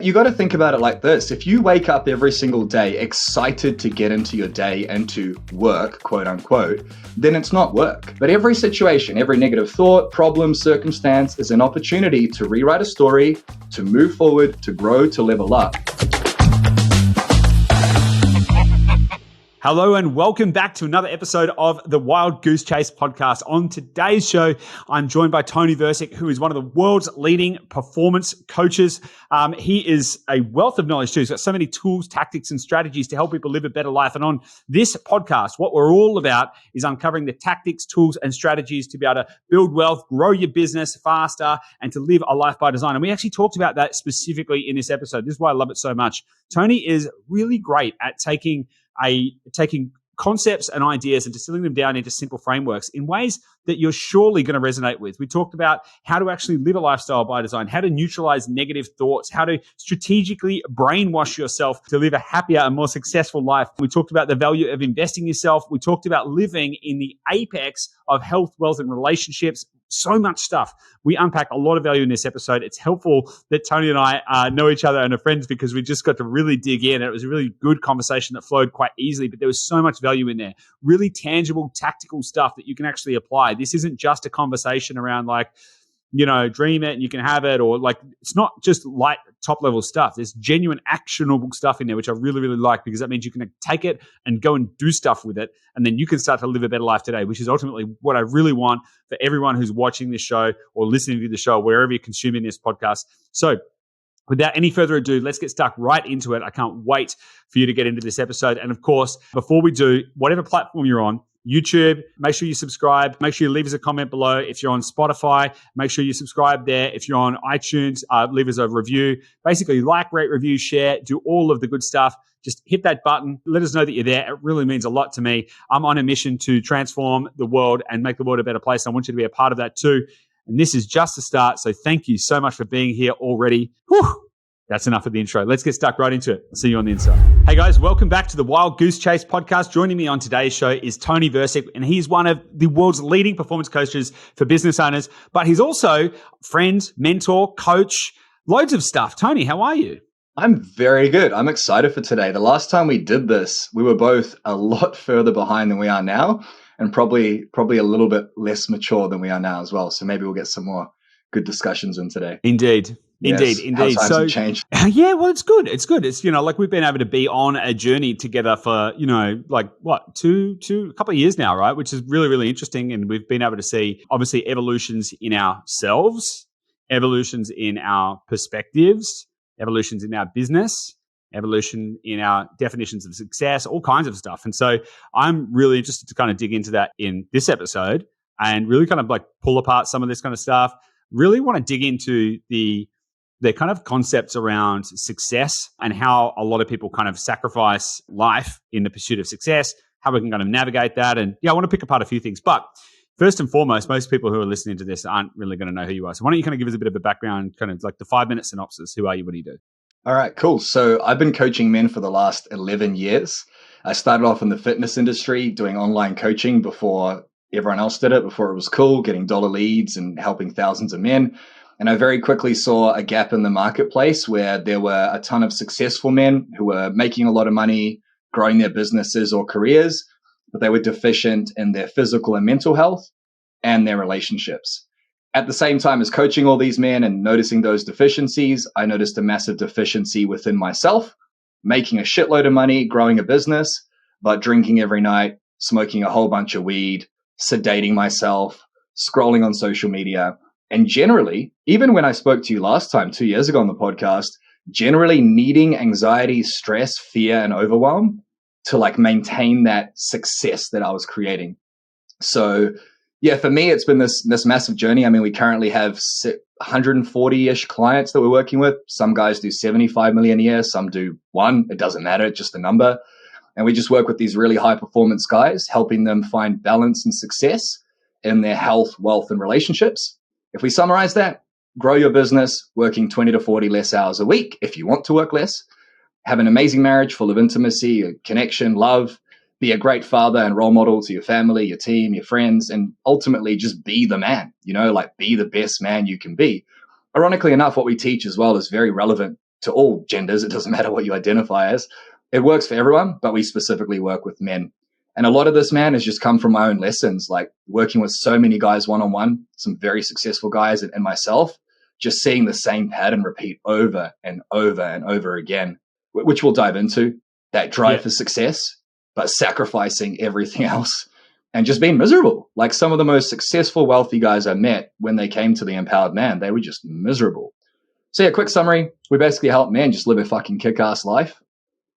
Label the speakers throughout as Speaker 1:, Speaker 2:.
Speaker 1: You got to think about it like this. If you wake up every single day excited to get into your day and to work, quote unquote, then it's not work. But every situation, every negative thought, problem, circumstance is an opportunity to rewrite a story, to move forward, to grow, to level up.
Speaker 2: Hello and welcome back to another episode of the Wild Goose Chase podcast. On today's show, I'm joined by Toni Versic, who is one of the world's leading performance coaches. He is a wealth of knowledge too. He's got so many tools, tactics, and strategies to help people live a better life. And on this podcast, what we're all about is uncovering the tactics, tools, and strategies to be able to build wealth, grow your business faster, and to live a life by design. And we actually talked about that specifically in this episode. This is why I love it so much. Toni is really great at taking concepts and ideas and distilling them down into simple frameworks in ways that you're surely going to resonate with. We talked about how to actually live a lifestyle by design, how to neutralize negative thoughts, how to strategically brainwash yourself to live a happier and more successful life. We talked about the value of investing in yourself. We talked about living in the apex of health, wealth, and relationships. So much stuff. We unpack a lot of value in this episode. It's helpful that Toni and I know each other and are friends because we just got to really dig in. It was a really good conversation that flowed quite easily, but there was so much value in there. Really tangible, tactical stuff that you can actually apply. This isn't just a conversation around dream it and you can have it, or it's not just light top level stuff. There's genuine actionable stuff in there, which I really, really like, because that means you can take it and go and do stuff with it. And then you can start to live a better life today, which is ultimately what I really want for everyone who's watching this show or listening to the show, wherever you're consuming this podcast. So without any further ado, let's get stuck right into it. I can't wait for you to get into this episode. And of course, before we do, whatever platform you're on, YouTube, make sure you subscribe. Make sure you leave us a comment below. If you're on Spotify, make sure you subscribe there. If you're on iTunes, leave us a review. Basically, like, rate, review, share, do all of the good stuff. Just hit that button. Let us know that you're there. It really means a lot to me. I'm on a mission to transform the world and make the world a better place. I want you to be a part of that too. And this is just the start. So thank you so much for being here already. Whew. That's enough of the intro. Let's get stuck right into it. I'll see you on the inside. Hey guys, welcome back to the Wild Goose Chase podcast. Joining me on today's show is Toni Versic, and he's one of the world's leading performance coaches for business owners, but he's also friend, mentor, coach, loads of stuff. Toni, how are you?
Speaker 1: I'm very good. I'm excited for today. The last time we did this, we were both a lot further behind than we are now, and probably a little bit less mature than we are now as well. So maybe we'll get some more good discussions in today.
Speaker 2: Indeed.
Speaker 1: Yes,
Speaker 2: Indeed.
Speaker 1: How times have changed.
Speaker 2: Yeah, well, it's good. It's good. It's, we've been able to be on a journey together for, a couple of years now, right? Which is really, really interesting. And we've been able to see, obviously, evolutions in ourselves, evolutions in our perspectives, evolutions in our business, evolution in our definitions of success, all kinds of stuff. And so I'm really interested to kind of dig into that in this episode and really kind of pull apart some of this kind of stuff. Really want to dig into the kind of concepts around success and how a lot of people kind of sacrifice life in the pursuit of success, how we can kind of navigate that. And I want to pick apart a few things. But first and foremost, most people who are listening to this aren't really going to know who you are. So why don't you kind of give us a bit of a background, kind of like the 5-minute synopsis. Who are you? What do you do?
Speaker 1: All right, cool. So I've been coaching men for the last 11 years. I started off in the fitness industry doing online coaching before everyone else did it, before it was cool, getting dollar leads and helping thousands of men. And I very quickly saw a gap in the marketplace where there were a ton of successful men who were making a lot of money, growing their businesses or careers, but they were deficient in their physical and mental health and their relationships. At the same time as coaching all these men and noticing those deficiencies, I noticed a massive deficiency within myself, making a shitload of money, growing a business, but drinking every night, smoking a whole bunch of weed, sedating myself, scrolling on social media. And generally, even when I spoke to you last time, 2 years ago on the podcast, generally needing anxiety, stress, fear, and overwhelm to maintain that success that I was creating. So yeah, for me, it's been this massive journey. I mean, we currently have 140-ish clients that we're working with. Some guys do 75 million a year, some do 1. It doesn't matter, it's just a number. And we just work with these really high performance guys, helping them find balance and success in their health, wealth, and relationships. If we summarize that, grow your business, working 20 to 40 less hours a week if you want to work less, have an amazing marriage full of intimacy, connection, love, be a great father and role model to your family, your team, your friends, and ultimately just be the man, be the best man you can be. Ironically enough, what we teach as well is very relevant to all genders. It doesn't matter what you identify as. It works for everyone, but we specifically work with men. And a lot of this, man, has just come from my own lessons, like working with so many guys one-on-one, some very successful guys and myself, just seeing the same pattern repeat over and over and over again, which we'll dive into, that drive for success, but sacrificing everything else and just being miserable. Like some of the most successful, wealthy guys I met when they came to the Empowered Man, they were just miserable. So yeah, quick summary. We basically help men just live a fucking kick-ass life,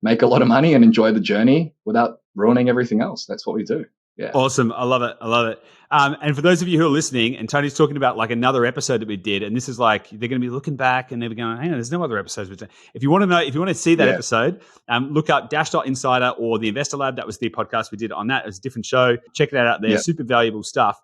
Speaker 1: make a lot of money and enjoy the journey without ruining everything else. That's what we do. Yeah.
Speaker 2: Awesome. I love it. I love it. And for those of you who are listening, and Tony's talking about like another episode that we did, and this is like, they're going to be looking back and they're going, hang on, there's no other episodes. If you want to know, if you want to see that episode, look up Dash.Insider or the Investor Lab. That was the podcast we did on that. It was a different show. Check it out there. Super valuable stuff.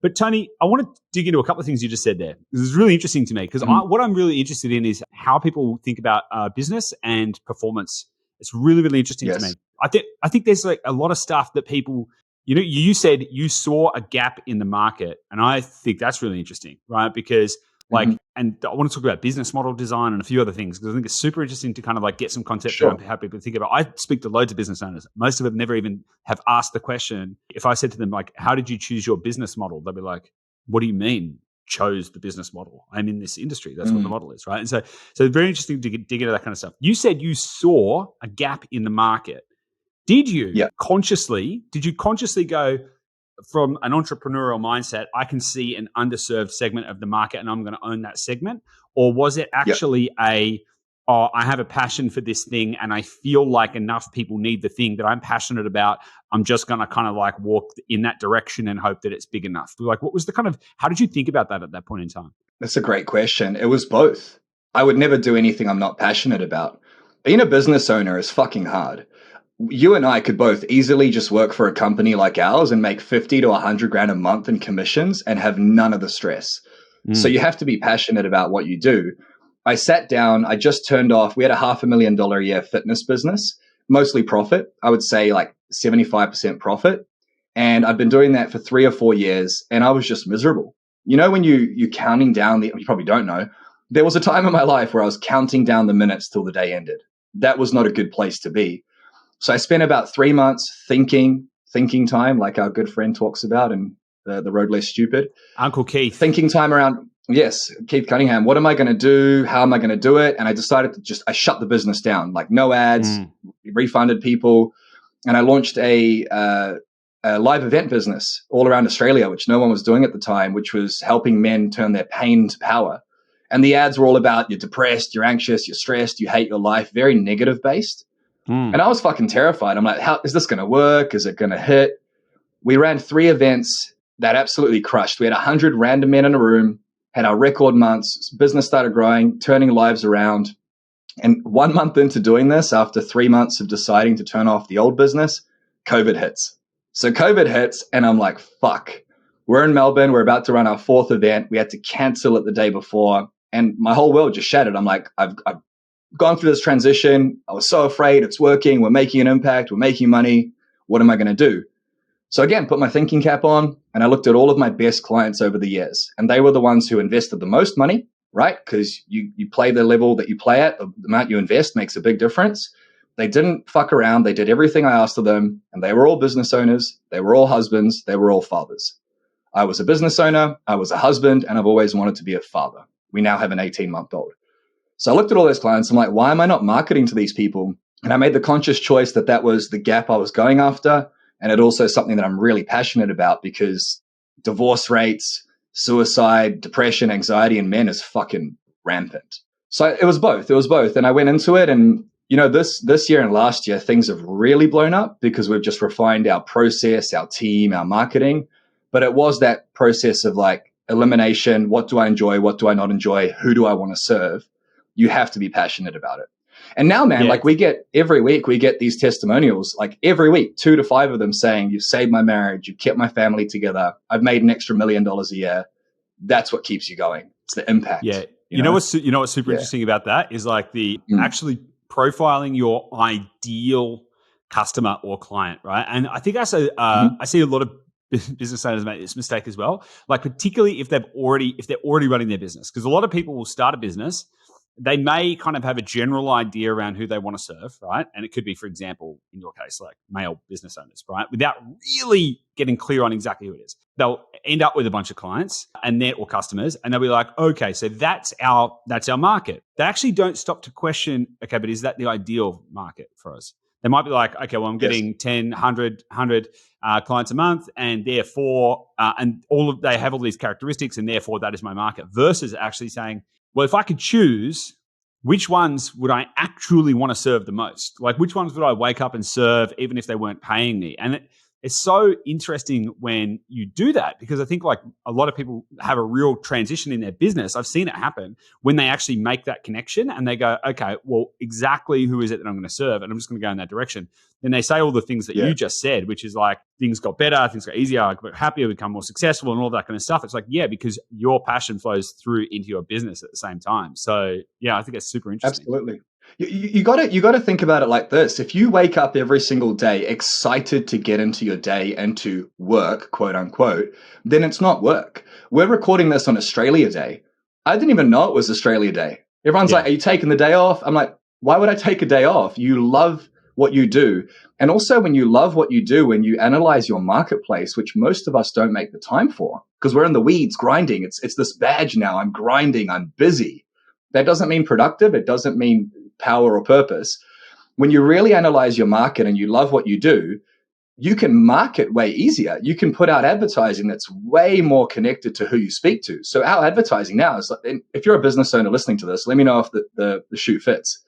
Speaker 2: But Tony, I want to dig into a couple of things you just said there. This is really interesting to me because what I'm really interested in is how people think about business and performance. It's really, really interesting to me. I think there's like a lot of stuff that people, you said you saw a gap in the market, and I think that's really interesting, right? Because and I want to talk about business model design and a few other things because I think it's super interesting to kind of like get some concept around how people think about. I speak to loads of business owners. Most of them never even have asked the question. If I said to them like, "How did you choose your business model?" They'll be like, "What do you mean?" Chose the business model. I'm in this industry. That's what the model is, right? And so very interesting to dig into that kind of stuff. You said you saw a gap in the market. Did you consciously go from an entrepreneurial mindset, I can see an underserved segment of the market and I'm going to own that segment? Or was it actually I have a passion for this thing and I feel like enough people need the thing that I'm passionate about. I'm just going to kind of like walk in that direction and hope that it's big enough. Like, what was the kind of, how did you think about that at that point in time?
Speaker 1: That's a great question. It was both. I would never do anything I'm not passionate about. Being a business owner is fucking hard. You and I could both easily just work for a company like ours and make 50 to 100 grand a month in commissions and have none of the stress. So you have to be passionate about what you do. I sat down, I just turned off, we had a $500,000 a year fitness business, mostly profit. I would say like 75% profit. And I've been doing that for 3 or 4 years and I was just miserable. You know, when you're counting down you probably don't know, there was a time in my life where I was counting down the minutes till the day ended. That was not a good place to be. So I spent about 3 months thinking time, like our good friend talks about in the Road Less Stupid.
Speaker 2: Uncle Keith.
Speaker 1: Thinking time around, Keith Cunningham. What am I going to do? How am I going to do it? And I decided to I shut the business down, like no ads, refunded people. And I launched a live event business all around Australia, which no one was doing at the time, which was helping men turn their pain to power. And the ads were all about you're depressed, you're anxious, you're stressed, you hate your life, very negative based. And I was fucking terrified. I'm like, how is this going to work? Is it going to hit? We ran 3 events that absolutely crushed. We had 100 random men in a room, had our record months, business started growing, turning lives around. And 1 month into doing this, after 3 months of deciding to turn off the old business, COVID hits. So COVID hits and I'm like, fuck. We're in Melbourne. We're about to run our 4th event. We had to cancel it the day before. And my whole world just shattered. I'm like, I've gone through this transition. I was so afraid. It's working. We're making an impact. We're making money. What am I going to do? So again, put my thinking cap on and I looked at all of my best clients over the years. And they were the ones who invested the most money, right? Because you play the level that you play at, the amount you invest makes a big difference. They didn't fuck around. They did everything I asked of them. And they were all business owners. They were all husbands. They were all fathers. I was a business owner. I was a husband. And I've always wanted to be a father. We now have an 18-month-old. So I looked at all those clients. I'm like, why am I not marketing to these people? And I made the conscious choice that was the gap I was going after. And it also something that I'm really passionate about because divorce rates, suicide, depression, anxiety in men is fucking rampant. So it was both. And I went into it. And, this year and last year, things have really blown up because we've just refined our process, our team, our marketing. But it was that process of like elimination. What do I enjoy? What do I not enjoy? Who do I want to serve? You have to be passionate about it. And now, man, like every week we get these testimonials, like every week, 2 to 5 of them saying, you've saved my marriage, you've kept my family together, I've made an extra $1 million a year. That's what keeps you going. It's the impact.
Speaker 2: Yeah. You know what's super interesting about that is like the actually profiling your ideal customer or client, right? And I think I see a lot of business owners make this mistake as well. Like particularly if they're already running their business, because a lot of people will start a business. they may kind of have a general idea around who they want to serve, right? And it could be, for example, in your case, like male business owners, right? Without really getting clear on exactly who it is. They'll end up with a bunch of clients or customers, and they'll be like, okay, so that's our market. They actually don't stop to question, okay, but is that the ideal market for us? They might be like, okay, well, I'm getting 10, 100 clients a month, and therefore, they have all these characteristics, and therefore that is my market, versus actually saying, well, if I could choose, which ones would I actually want to serve the most? Like, which ones would I wake up and serve even if they weren't paying me? And it's so interesting when you do that, because I think like a lot of people have a real transition in their business. I've seen it happen when they actually make that connection and they go, okay, well, exactly who is it that I'm going to serve? And I'm just going to go in that direction. Then they say all the things that you just said, which is like things got better, things got easier, I got happier, become more successful and all that kind of stuff. It's like, yeah, because your passion flows through into your business at the same time. So yeah, I think it's super interesting.
Speaker 1: Absolutely. You got to think about it like this. If you wake up every single day excited to get into your day and to work, quote unquote, then it's not work. We're recording this on Australia Day. I didn't even know it was Australia Day. Everyone's like, are you taking the day off? I'm like, why would I take a day off? You love what you do. And also when you love what you do, when you analyze your marketplace, which most of us don't make the time for, because we're in the weeds grinding. It's this badge now. I'm grinding. I'm busy. That doesn't mean productive. It doesn't mean power or purpose. When you really analyze your market and you love what you do, you can market way easier. You can put out advertising that's way more connected to who you speak to. So our advertising now is like, if you're a business owner listening to this, let me know if the shoe fits.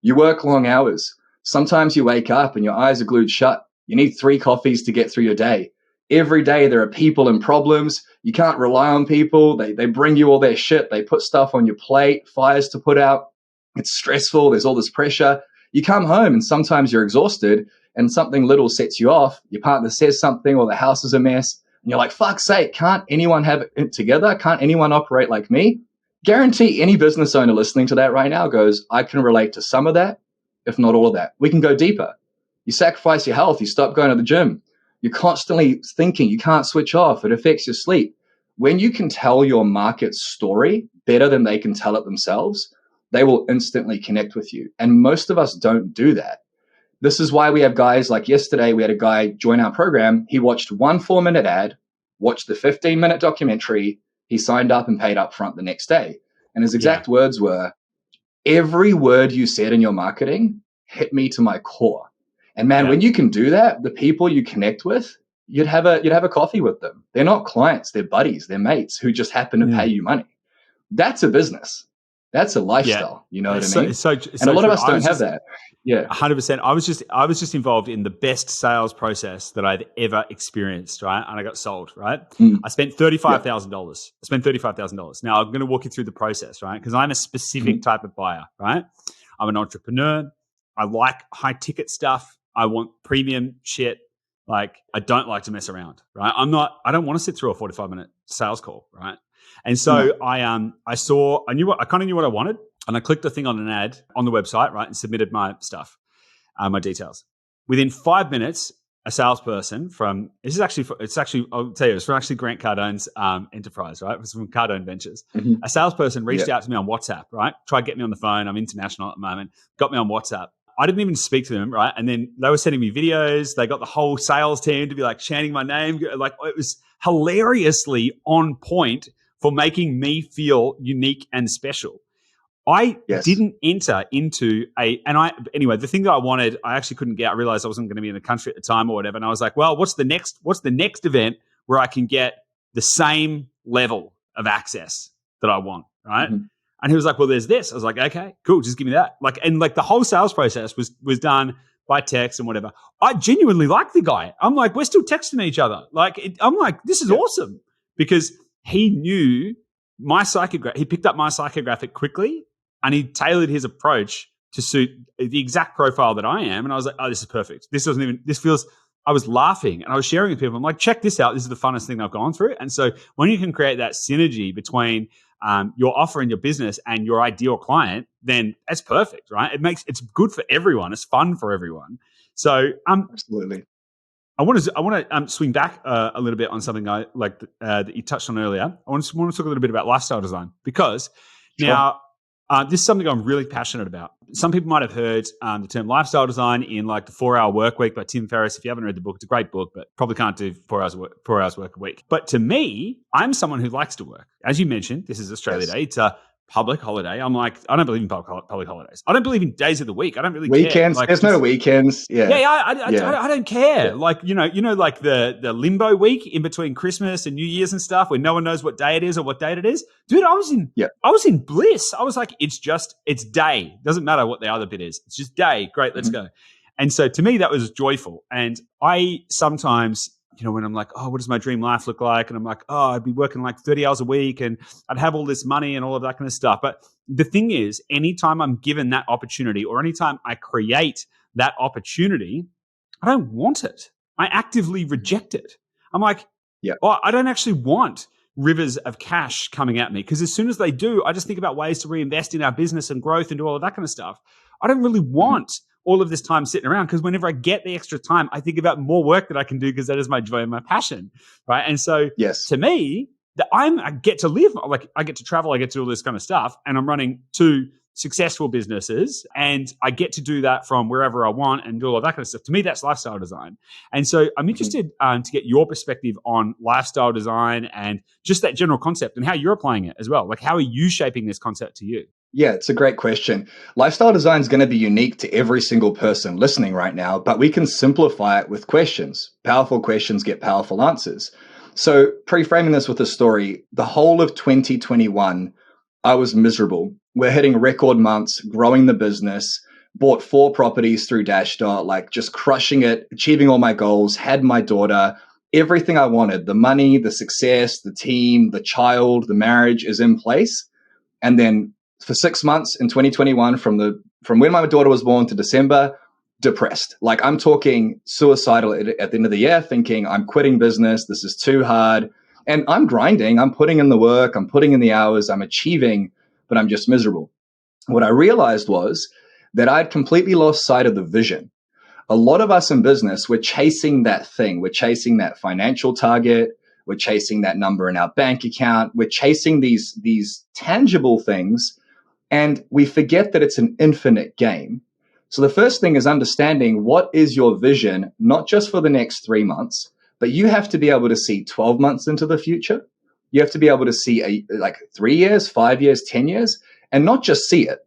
Speaker 1: You work long hours. Sometimes you wake up and your eyes are glued shut. You need 3 coffees to get through your day. Every day there are people and problems. You can't rely on people. They bring you all their shit. They put stuff on your plate, fires to put out. It's stressful. There's all this pressure. You come home and sometimes you're exhausted and something little sets you off. Your partner says something or the house is a mess. And you're like, fuck's sake, can't anyone have it together? Can't anyone operate like me? Guarantee any business owner listening to that right now goes, I can relate to some of that, if not all of that. We can go deeper. You sacrifice your health. You stop going to the gym. You're constantly thinking. You can't switch off. It affects your sleep. When you can tell your market's story better than they can tell it themselves, they will instantly connect with you. And most of us don't do that. This is why we have guys like yesterday, we had a guy join our program. He watched 1 4-minute ad, watched the 15-minute documentary. He signed up and paid up front the next day. And his exact words were, every word you said in your marketing hit me to my core. And man, when you can do that, the people you connect with, you'd have a coffee with them. They're not clients, they're buddies, they're mates who just happen to pay you money. That's a business. That's a lifestyle. You know what I mean? And a lot of us don't have that. Yeah.
Speaker 2: 100%. I was just involved in the best sales process that I'd ever experienced, right? And I got sold, right? I spent $35,000. I spent $35,000. Now I'm going to walk you through the process, right? Because I'm a specific type of buyer, right? I'm an entrepreneur. I like high ticket stuff. I want premium shit. Like, I don't like to mess around, right? I don't want to sit through a 45-minute sales call, right? And so I kind of knew what I wanted, and I clicked the thing on an ad on the website, right, and submitted my stuff, my details. Within 5 minutes, a salesperson it's from Grant Cardone's enterprise, right? It was from Cardone Ventures. A salesperson reached out to me on WhatsApp, right? Tried to get me on the phone. I'm international at the moment. Got me on WhatsApp. I didn't even speak to them, right? And then they were sending me videos. They got the whole sales team to be like chanting my name. Like, it was hilariously on point for making me feel unique and special. I didn't enter into the thing that I wanted, I actually couldn't get. I realized I wasn't going to be in the country at the time or whatever. And I was like, well, what's the next event where I can get the same level of access that I want, right? And he was like, well, there's this. I was like, okay, cool. Just give me that. The whole sales process was done by text and whatever. I genuinely like the guy. I'm like, we're still texting each other. I'm like, this is awesome, because he knew my psychographic. He picked up my psychographic quickly, and he tailored his approach to suit the exact profile that I am. And I was like, oh, this is perfect. I was laughing and I was sharing with people. I'm like, check this out. This is the funnest thing I've gone through. And so when you can create that synergy between your offer and your business and your ideal client, then that's perfect, right? It's good for everyone. It's fun for everyone. So
Speaker 1: absolutely.
Speaker 2: I want to swing back a little bit on something that you touched on earlier. I want to talk a little bit about lifestyle design, because now This is something I'm really passionate about. Some people might have heard the term lifestyle design in like the 4-Hour Work Week by Tim Ferriss. If you haven't read the book, it's a great book, but probably can't do 4 hours work a week. But to me, I'm someone who likes to work. As you mentioned, this is Australia Day. It's a public holiday. I'm like, I don't believe in public holidays. I don't believe in days of the week. I don't really care.
Speaker 1: Weekends. There's no weekends. Yeah.
Speaker 2: I don't care. Yeah. Like, like the limbo week in between Christmas and New Year's and stuff where no one knows what day it is or what date it is. Dude, I was in bliss. I was like, it's day. Doesn't matter what the other bit is. It's just day. Great. Let's go. And so to me, that was joyful. And I sometimes, when I'm like, oh, what does my dream life look like? And I'm like, oh, I'd be working like 30 hours a week and I'd have all this money and all of that kind of stuff. But the thing is, anytime I'm given that opportunity or anytime I create that opportunity, I don't want it. I actively reject it. I'm like, I don't actually want rivers of cash coming at me because as soon as they do, I just think about ways to reinvest in our business and growth and do all of that kind of stuff. I don't really want all of this time sitting around because whenever I get the extra time, I think about more work that I can do because that is my joy and my passion, right? And so to me, I get to live, like I get to travel, I get to do all this kind of stuff, and I'm running 2 successful businesses, and I get to do that from wherever I want and do all of that kind of stuff. To me, that's lifestyle design. And so I'm interested to get your perspective on lifestyle design and just that general concept and how you're applying it as well. Like, how are you shaping this concept to you?
Speaker 1: Yeah, it's a great question. Lifestyle design is going to be unique to every single person listening right now, but we can simplify it with questions. Powerful questions get powerful answers. So pre-framing this with a story, the whole of 2021, I was miserable. We're hitting record months, growing the business, bought 4 properties through Dashdot, like just crushing it, achieving all my goals, had my daughter, everything I wanted, the money, the success, the team, the child, the marriage is in place. And then for 6 months in 2021, from when my daughter was born to December, depressed. Like I'm talking suicidal at the end of the year, thinking I'm quitting business. This is too hard. And I'm grinding. I'm putting in the work. I'm putting in the hours. I'm achieving, but I'm just miserable. What I realized was that I'd completely lost sight of the vision. A lot of us in business, we're chasing that thing. We're chasing that financial target. We're chasing that number in our bank account. We're chasing these tangible things. And we forget that it's an infinite game. So the first thing is understanding what is your vision, not just for the next 3 months, but you have to be able to see 12 months into the future. You have to be able to see 3 years, 5 years, 10 years, and not just see it.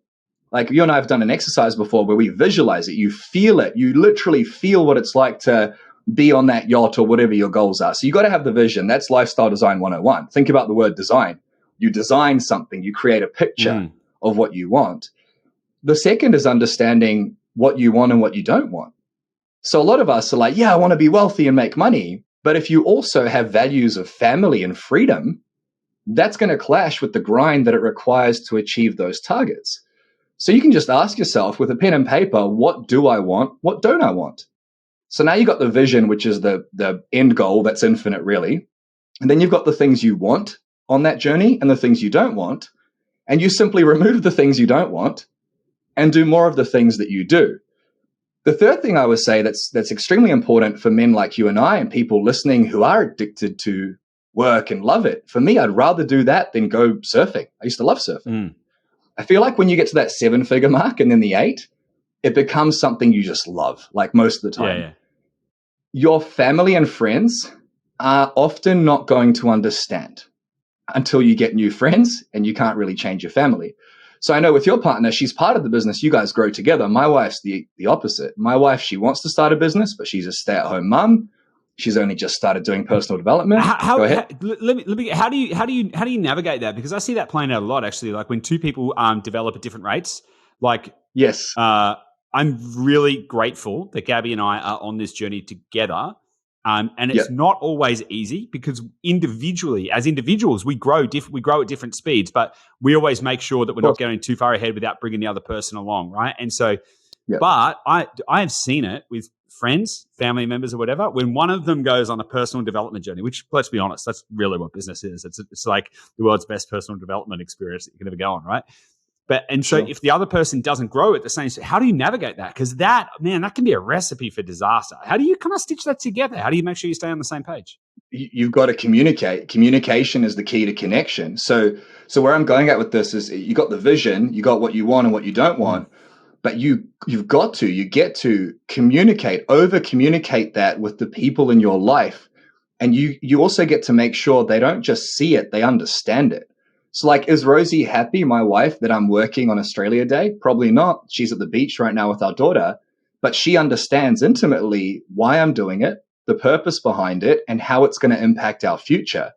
Speaker 1: Like you and I have done an exercise before where we visualize it. You feel it. You literally feel what it's like to be on that yacht or whatever your goals are. So you got to have the vision. That's lifestyle design 101. Think about the word design. You design something. You create a picture of what you want. The second is understanding what you want and what you don't want. So a lot of us are like, I want to be wealthy and make money. But if you also have values of family and freedom, that's going to clash with the grind that it requires to achieve those targets. So you can just ask yourself with a pen and paper, what do I want? What don't I want? So now you've got the vision, which is the end goal that's infinite really. And then you've got the things you want on that journey and the things you don't want. And you simply remove the things you don't want and do more of the things that you do. The third thing I would say that's extremely important for men like you and I and people listening who are addicted to work and love it. For me, I'd rather do that than go surfing. I used to love surfing. I feel like when you get to that 7-figure mark and then the 8, it becomes something you just love, like most of the time.
Speaker 2: Yeah.
Speaker 1: Your family and friends are often not going to understand until you get new friends and you can't really change your family. So I know with your partner, she's part of the business. You guys grow together. My wife's the opposite. My wife, she wants to start a business, but she's a stay-at-home mum. She's only just started doing personal development. Go ahead.
Speaker 2: How do you navigate that? Because I see that playing out a lot actually. Like when 2 people develop at different rates. Like
Speaker 1: yes,
Speaker 2: I'm really grateful that Gabby and I are on this journey together. And it's not always easy because individually, as individuals, we grow at different speeds, but we always make sure that we're not going too far ahead without bringing the other person along, right? And so, but I have seen it with friends, family members or whatever, when one of them goes on a personal development journey, which let's be honest, that's really what business is. It's like the world's best personal development experience that you can ever go on, right? So if the other person doesn't grow at the same, how do you navigate that? Because that can be a recipe for disaster. How do you kind of stitch that together? How do you make sure you stay on the same page?
Speaker 1: you've got to communicate. Communication is the key to connection. So where I'm going at with this is you got the vision, you got what you want and what you don't want, but you get to communicate, over communicate that with the people in your life. And you also get to make sure they don't just see it, they understand it. So like, is Rosie happy, my wife, that I'm working on Australia Day? Probably not. She's at the beach right now with our daughter, but she understands intimately why I'm doing it, the purpose behind it, and how it's going to impact our future.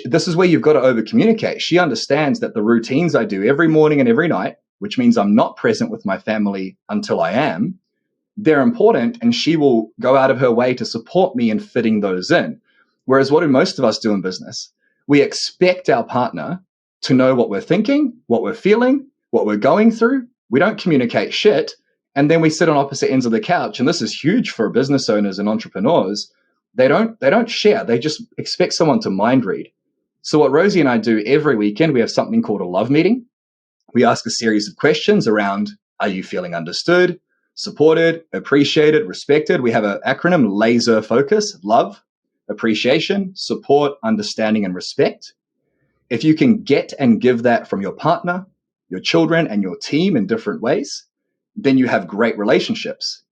Speaker 1: This is where you've got to over communicate. She understands that the routines I do every morning and every night, which means I'm not present with my family until I am, they're important, and she will go out of her way to support me in fitting those in. Whereas what do most of us do in business? We expect our partner to know what we're thinking, what we're feeling, what we're going through. We don't communicate shit. And then we sit on opposite ends of the couch. And this is huge for business owners and entrepreneurs. They don't share. They just expect someone to mind read. So what Rosie and I do every weekend, we have something called a love meeting. We ask a series of questions around, are you feeling understood, supported, appreciated, respected? We have an acronym, laser focus: love, appreciation, support, understanding, and respect. If you can get and give that from your partner, your children, and your team in different ways, then you have great relationships.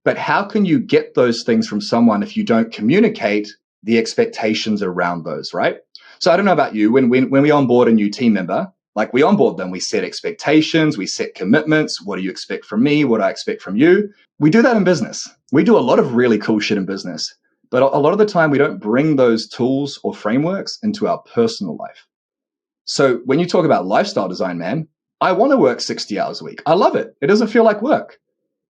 Speaker 1: But how can you get those things from someone if you don't communicate the expectations around those, right? So I don't know about you, when we onboard a new team member, like we onboard them, we set expectations, we set commitments. What do you expect from me? What do I expect from you? We do that in business. We do a lot of really cool shit in business, but a lot of the time we don't bring those tools or frameworks into our personal life. So when you talk about lifestyle design, man, I want to work 60 hours a week. I love it. It doesn't feel like work.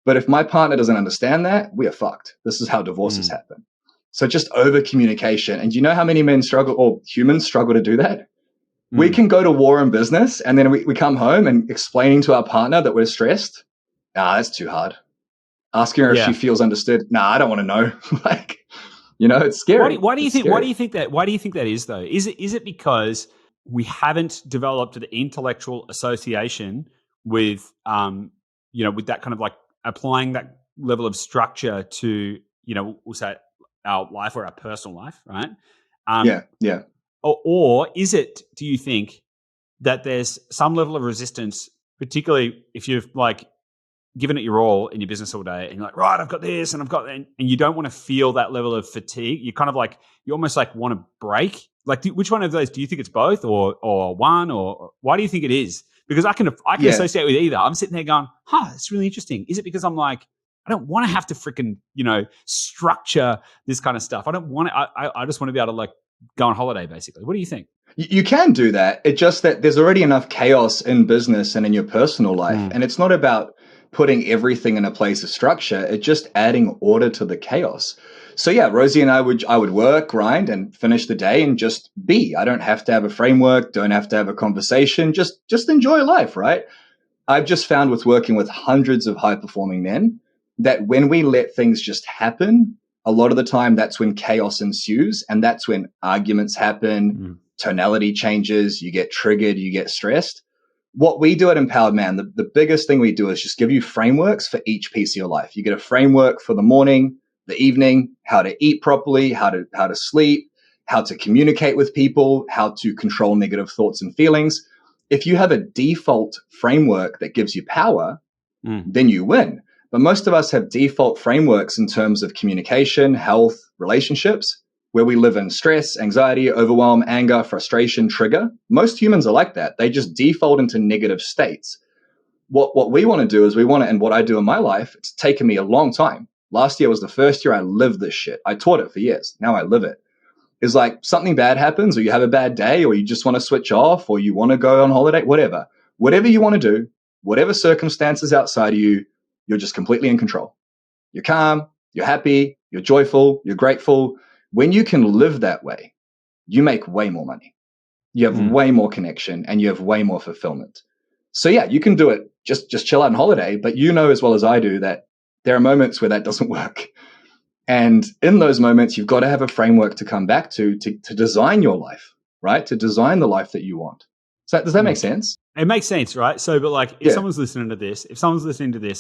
Speaker 1: But if my partner doesn't understand that, we are fucked. This is how divorces happen. So just over communication. And you know how many men struggle, or humans struggle to do that? We can go to war in business, and then we come home and explaining to our partner that we're stressed. Nah, that's too hard. Asking her if she feels understood. Nah, I don't want to know. Like, it's scary.
Speaker 2: Why do you think that is, though? Is it because we haven't developed an intellectual association with with that kind of like applying that level of structure to, we'll say our life or our personal life, right?
Speaker 1: Yeah.
Speaker 2: Or is it, do you think, that there's some level of resistance, particularly if you've like given it your all in your business all day and you're like, right, I've got this and I've got that, and you don't want to feel that level of fatigue. You kind of like, you almost like want to break. Like, which one of those, do you think it's both or one, or why do you think it is? Because I can associate with either. I'm sitting there going, it's really interesting. Is it because I'm like, I don't want to have to freaking, structure this kind of stuff. I don't want to, I just want to be able to like go on holiday, basically. What do you think?
Speaker 1: You can do that. It's just that there's already enough chaos in business and in your personal life. And it's not about putting everything in a place of structure. It's just adding order to the chaos. So yeah, Rosie and I would work, grind, and finish the day and just be. I don't have to have a framework, don't have to have a conversation, just enjoy life, right? I've just found with working with hundreds of high-performing men that when we let things just happen, a lot of the time that's when chaos ensues, and that's when arguments happen, tonality changes, you get triggered, you get stressed. What we do at Empowered Man, the biggest thing we do is just give you frameworks for each piece of your life. You get a framework for the morning, the evening, how to eat properly, how to sleep, how to communicate with people, how to control negative thoughts and feelings. If you have a default framework that gives you power, then you win. But most of us have default frameworks in terms of communication, health, relationships, where we live in stress, anxiety, overwhelm, anger, frustration, trigger. Most humans are like that. They just default into negative states. What we want to do is and what I do in my life, it's taken me a long time. Last year was the first year I lived this shit. I taught it for years. Now I live it. It's like something bad happens, or you have a bad day, or you just want to switch off, or you want to go on holiday, whatever. Whatever you want to do, whatever circumstances outside of you, you're just completely in control. You're calm, you're happy, you're joyful, you're grateful. When you can live that way, you make way more money. You have way more connection, and you have way more fulfillment. So yeah, you can do it. Just chill out on holiday, but you know as well as I do that there are moments where that doesn't work. And in those moments, you've got to have a framework to come back to design your life, right? To design the life that you want. So does that make sense?
Speaker 2: It makes sense, right? So, but like, if someone's listening to this,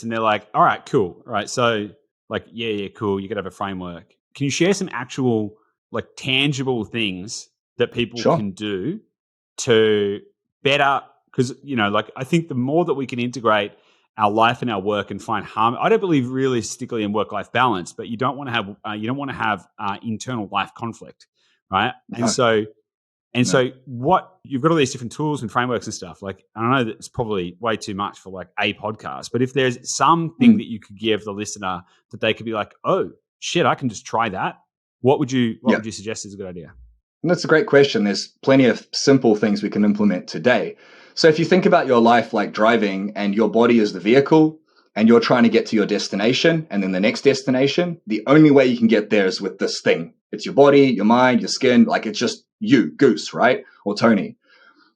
Speaker 2: and they're like, all right, cool, right? So like, yeah, cool. You could have a framework. Can you share some actual like tangible things that people
Speaker 1: Sure.
Speaker 2: can do to better, because, you know, like I think the more that we can integrate our life and our work and find harm, I don't believe realistically in work-life balance, but you don't want to have internal life conflict, right? And
Speaker 1: No,
Speaker 2: so
Speaker 1: no.
Speaker 2: what you've got all these different tools and frameworks and stuff. Like, I know that it's probably way too much for like a podcast, but if there's something that you could give the listener that they could be like, oh shit, I can just try that. What would you
Speaker 1: Yeah.
Speaker 2: suggest is a good idea?
Speaker 1: And that's a great question. There's plenty of simple things we can implement today. So if you think about your life like driving and your body is the vehicle and you're trying to get to your destination and then the next destination, the only way you can get there is with this thing. It's your body, your mind, your skin, like it's just you, Goose, right? Or Toni.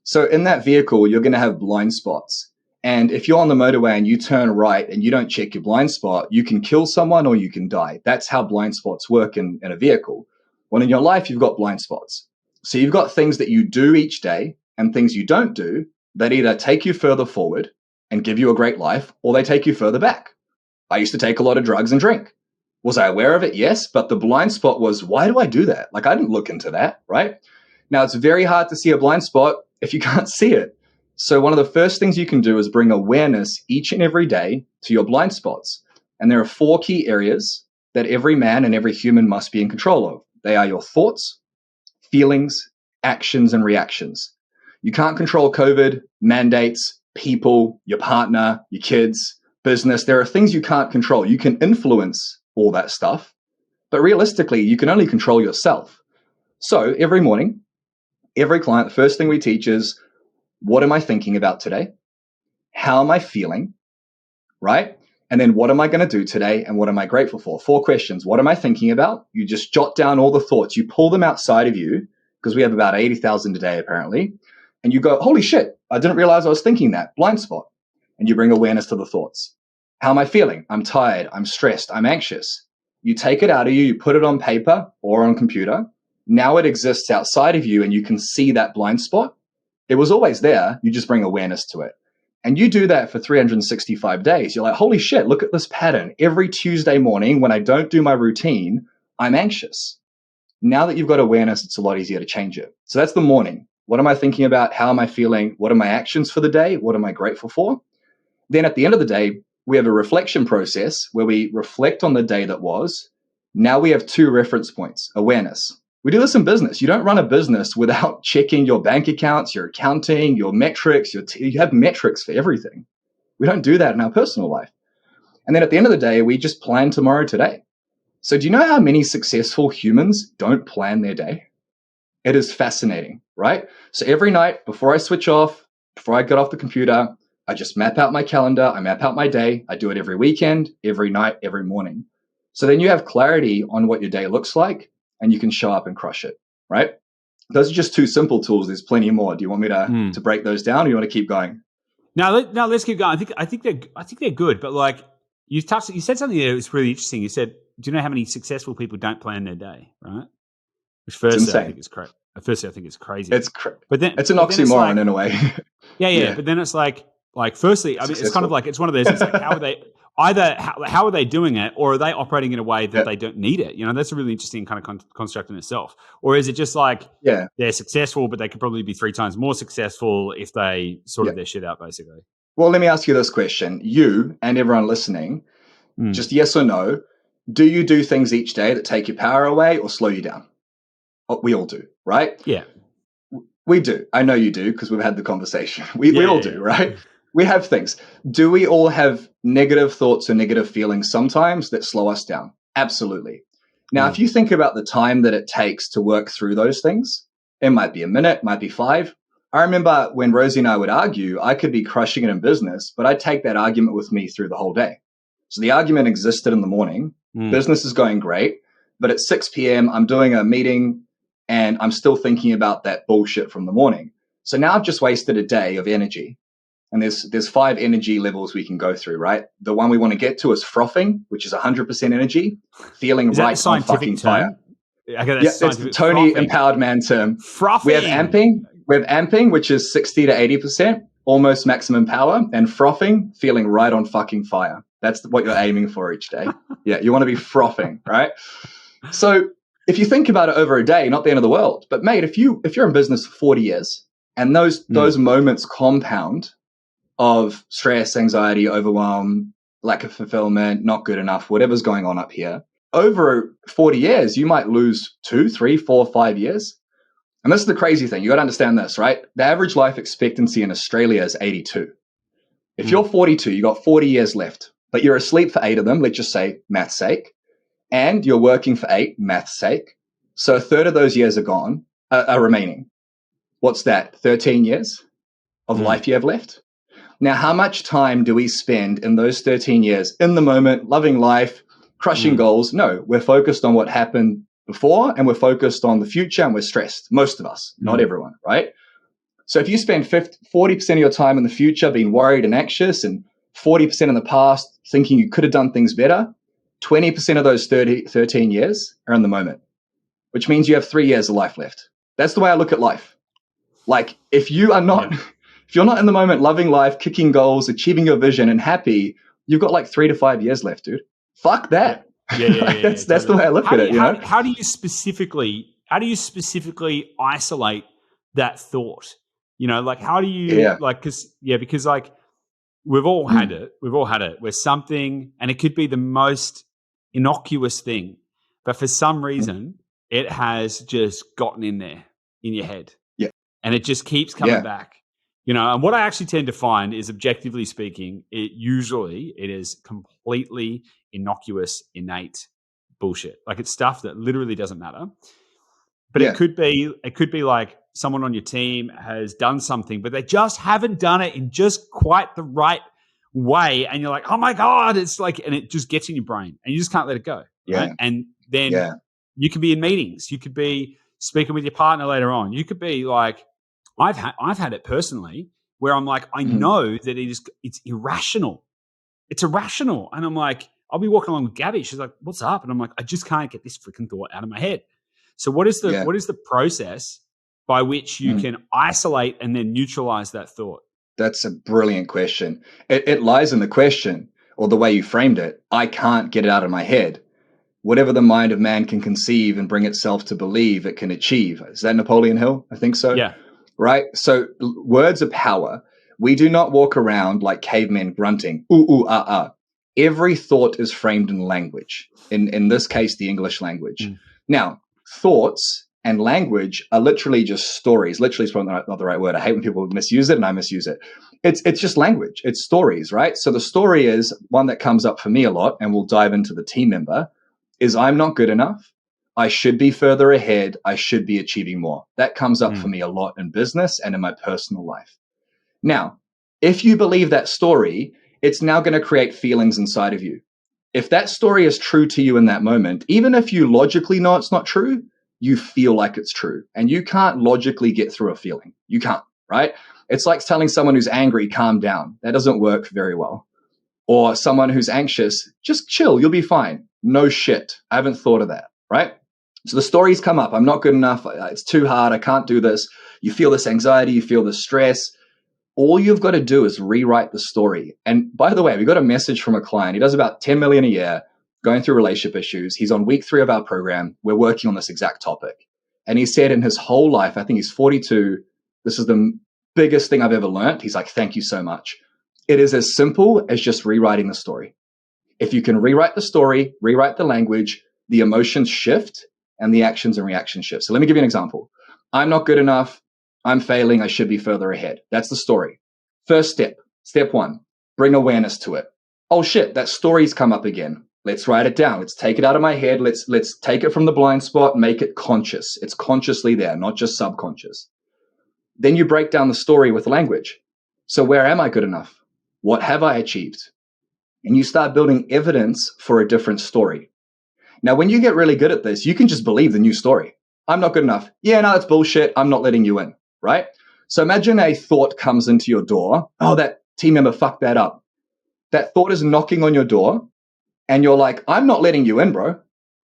Speaker 1: So in that vehicle, you're going to have blind spots. And if you're on the motorway and you turn right and you don't check your blind spot, you can kill someone or you can die. That's how blind spots work in a vehicle. Well, in your life, you've got blind spots. So you've got things that you do each day and things you don't do that either take you further forward and give you a great life, or they take you further back. I used to take a lot of drugs and drink. Was I aware of it? Yes. But the blind spot was, why do I do that? Like, I didn't look into that, right? Now, it's very hard to see a blind spot if you can't see it. So one of the first things you can do is bring awareness each and every day to your blind spots. And there are 4 key areas that every man and every human must be in control of. They are your thoughts, feelings, actions, and reactions. You can't control COVID, mandates, people, your partner, your kids, business. There are things you can't control. You can influence all that stuff, but realistically, you can only control yourself. So every morning, every client, the first thing we teach is, what am I thinking about today? How am I feeling? Right? And then what am I going to do today? And what am I grateful for? 4 questions. What am I thinking about? You just jot down all the thoughts. You pull them outside of you, because we have about 80,000 a day, apparently. And you go, holy shit, I didn't realize I was thinking that. Blind spot. And you bring awareness to the thoughts. How am I feeling? I'm tired. I'm stressed. I'm anxious. You take it out of you. You put it on paper or on computer. Now it exists outside of you and you can see that blind spot. It was always there. You just bring awareness to it. And you do that for 365 days. You're like, holy shit, look at this pattern. Every Tuesday morning when I don't do my routine, I'm anxious. Now that you've got awareness, it's a lot easier to change it. So that's the morning. What am I thinking about? How am I feeling? What are my actions for the day? What am I grateful for? Then at the end of the day, we have a reflection process where we reflect on the day that was. Now we have 2 reference points, awareness. We do this in business. You don't run a business without checking your bank accounts, your accounting, your metrics. You have metrics for everything. We don't do that in our personal life. And then at the end of the day, we just plan tomorrow today. So do you know how many successful humans don't plan their day? It is fascinating, right? So every night before I switch off, before I get off the computer, I just map out my calendar. I map out my day. I do it every weekend, every night, every morning. So then you have clarity on what your day looks like, and you can show up and crush it, right? Those are just 2 simple tools. There's plenty more. Do you want me to break those down, or do you want to keep going?
Speaker 2: No, let's keep going. I think they're good, but like you said something that was really interesting. You said, do you know how many successful people don't plan their day, right? Which firstly I think is crazy. Firstly, I think it's crazy. But then
Speaker 1: it's an oxymoron in a way.
Speaker 2: Yeah. But then it's like firstly, I mean, it's kind of like, it's one of those, it's like, how are they doing it, or are they operating in a way that they don't need it? You know, that's a really interesting kind of construct in itself. Or is it just like, they're successful, but they could probably be 3 times more successful if they sorted their shit out, basically?
Speaker 1: Well, let me ask you this question. You and everyone listening, just yes or no, do you do things each day that take your power away or slow you down? We all do, right?
Speaker 2: Yeah.
Speaker 1: We do. I know you do, because we've had the conversation. We all do, right? We have things. Do we all have negative thoughts or negative feelings sometimes that slow us down? Absolutely. Now, if you think about the time that it takes to work through those things, it might be a minute, might be 5. I remember when Rosie and I would argue, I could be crushing it in business, but I'd take that argument with me through the whole day. So the argument existed in the morning. Business is going great, but at 6 p.m., I'm doing a meeting and I'm still thinking about that bullshit from the morning. So now I've just wasted a day of energy. And there's 5 energy levels we can go through, right? The one we want to get to is frothing, which is 100% energy, feeling right on fucking fire. That's Toni empowered man term.
Speaker 2: Frothing.
Speaker 1: We have amping, which is 60 to 80%, almost maximum power, and frothing, feeling right on fucking fire. That's what you're aiming for each day. Yeah, you want to be frothing, right? So if you think about it over a day, not the end of the world. But mate, if you're in business for 40 years and those moments compound of stress, anxiety, overwhelm, lack of fulfillment, not good enough, whatever's going on up here, over 40 years, you might lose 2, 3, 4, 5 years. And this is the crazy thing. You got to understand this, right? The average life expectancy in Australia is 82. If you're 42, you got 40 years left, but you're asleep for 8 of them, let's just say math's sake, and you're working for 8, math's sake. So a third of those years are remaining. What's that? 13 years of life you have left? Now, how much time do we spend in those 13 years in the moment, loving life, crushing goals? No, we're focused on what happened before and we're focused on the future and we're stressed. Most of us, not everyone, right? So if you spend 40% of your time in the future being worried and anxious and 40% in the past thinking you could have done things better, 20% of those 13 years are in the moment, which means you have 3 years of life left. That's the way I look at life. Like if you're not in the moment, loving life, kicking goals, achieving your vision and happy, you've got like 3 to 5 years left, dude. Fuck that. That's totally. The way I look at it.
Speaker 2: How do you specifically isolate that thought? Like how do you because like we've all had it. We've all had it where something, and it could be the most innocuous thing, but for some reason it has just gotten in there in your head.
Speaker 1: Yeah.
Speaker 2: And it just keeps coming back. And what I actually tend to find is, objectively speaking, it is completely innocuous, innate bullshit. Like it's stuff that literally doesn't matter. But it could be like someone on your team has done something, but they just haven't done it in just quite the right way. And you're like, oh my God, it's like, and it just gets in your brain and you just can't let it go.
Speaker 1: Yeah.
Speaker 2: Right? And then you could be in meetings. You could be speaking with your partner later on. You could be like, I've had it personally where I'm like, I know that it's irrational. It's irrational. And I'm like, I'll be walking along with Gabby. She's like, what's up? And I'm like, I just can't get this freaking thought out of my head. So what is the process by which you can isolate and then neutralize that thought?
Speaker 1: That's a brilliant question. It lies in the question or the way you framed it. I can't get it out of my head. Whatever the mind of man can conceive and bring itself to believe, it can achieve. Is that Napoleon Hill? I think so.
Speaker 2: Yeah.
Speaker 1: Right? So words are power. We do not walk around like cavemen grunting, ooh, ooh, ah, ah. Every thought is framed in language. In this case, the English language. Now, thoughts and language are literally just stories. Literally is probably not the right word. I hate when people misuse it, and I misuse it. It's just language. It's stories, right? So the story is one that comes up for me a lot, and we'll dive into the team member, is I'm not good enough. I should be further ahead. I should be achieving more. That comes up for me a lot in business and in my personal life. Now, if you believe that story, it's now going to create feelings inside of you. If that story is true to you in that moment, even if you logically know it's not true, you feel like it's true. And you can't logically get through a feeling. You can't, right? It's like telling someone who's angry, calm down. That doesn't work very well. Or someone who's anxious, just chill, you'll be fine. No shit. I haven't thought of that, right? So the stories come up. I'm not good enough. It's too hard. I can't do this. You feel this anxiety. You feel this stress. All you've got to do is rewrite the story. And by the way, we got a message from a client. He does about 10 million a year, going through relationship issues. He's on week 3 of our program. We're working on this exact topic. And he said in his whole life, I think he's 42, this is the biggest thing I've ever learned. He's like, thank you so much. It is as simple as just rewriting the story. If you can rewrite the story, rewrite the language, the emotions shift and the actions and reactions shift. So let me give you an example. I'm not good enough. I'm failing. I should be further ahead. That's the story. First step, step 1, bring awareness to it. Oh shit, that story's come up again. Let's write it down. Let's take it out of my head. Let's take it from the blind spot, make it conscious. It's consciously there, not just subconscious. Then you break down the story with language. So where am I good enough? What have I achieved? And you start building evidence for a different story. Now, when you get really good at this, you can just believe the new story. I'm not good enough. Yeah, no, that's bullshit. I'm not letting you in, right? So imagine a thought comes into your door. Oh, that team member fucked that up. That thought is knocking on your door and you're like, I'm not letting you in, bro.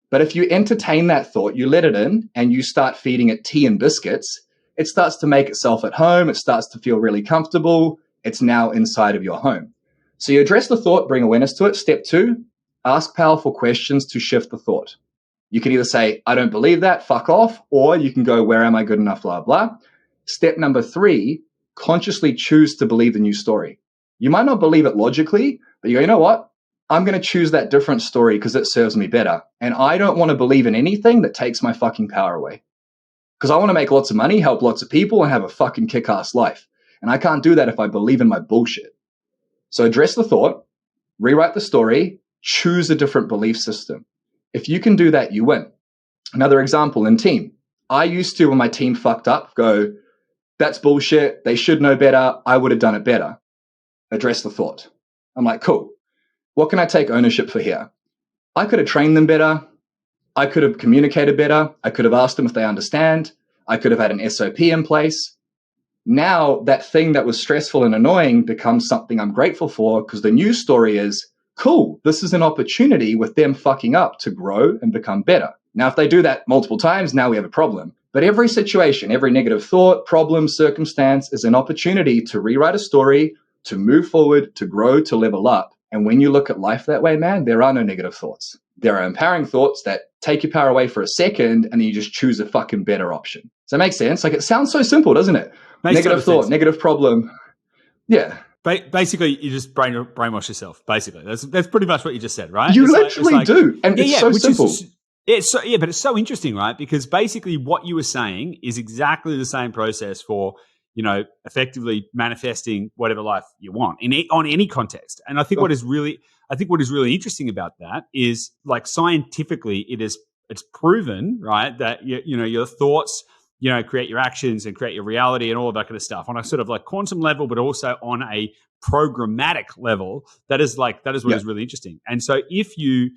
Speaker 1: But if you entertain that thought, you let it in and you start feeding it tea and biscuits, it starts to make itself at home. It starts to feel really comfortable. It's now inside of your home. So you address the thought, bring awareness to it. Step 2, ask powerful questions to shift the thought. You can either say, I don't believe that, fuck off, or you can go, where am I good enough, blah, blah. Step number 3, consciously choose to believe the new story. You might not believe it logically, but you go, you know what? I'm going to choose that different story because it serves me better. And I don't want to believe in anything that takes my fucking power away. Because I want to make lots of money, help lots of people, and have a fucking kick-ass life. And I can't do that if I believe in my bullshit. So address the thought, rewrite the story, choose a different belief system. If you can do that, you win. Another example in team. I used to, when my team fucked up, go, that's bullshit. They should know better. I would have done it better. Address the thought. I'm like, cool. What can I take ownership for here? I could have trained them better. I could have communicated better. I could have asked them if they understand. I could have had an SOP in place. Now that thing that was stressful and annoying becomes something I'm grateful for because the news story is, cool, this is an opportunity with them fucking up to grow and become better. Now, if they do that multiple times, now we have a problem. But every situation, every negative thought, problem, circumstance is an opportunity to rewrite a story, to move forward, to grow, to level up. And when you look at life that way, man, there are no negative thoughts. There are empowering thoughts that take your power away for a second and then you just choose a fucking better option. Does that make sense? Like, it sounds so simple, doesn't it? Negative thought, negative problem. Yeah.
Speaker 2: Basically, you just brainwash yourself. Basically, that's pretty much what you just said, right?
Speaker 1: You literally do, and it's so simple.
Speaker 2: But it's so interesting, right? Because basically, what you were saying is exactly the same process for effectively manifesting whatever life you want on any context. And I think what is really interesting about that is, like, scientifically, it's proven, right, that your thoughts create your actions and create your reality and all of that kind of stuff on a sort of like quantum level, but also on a programmatic level. That is what is really interesting. And so if you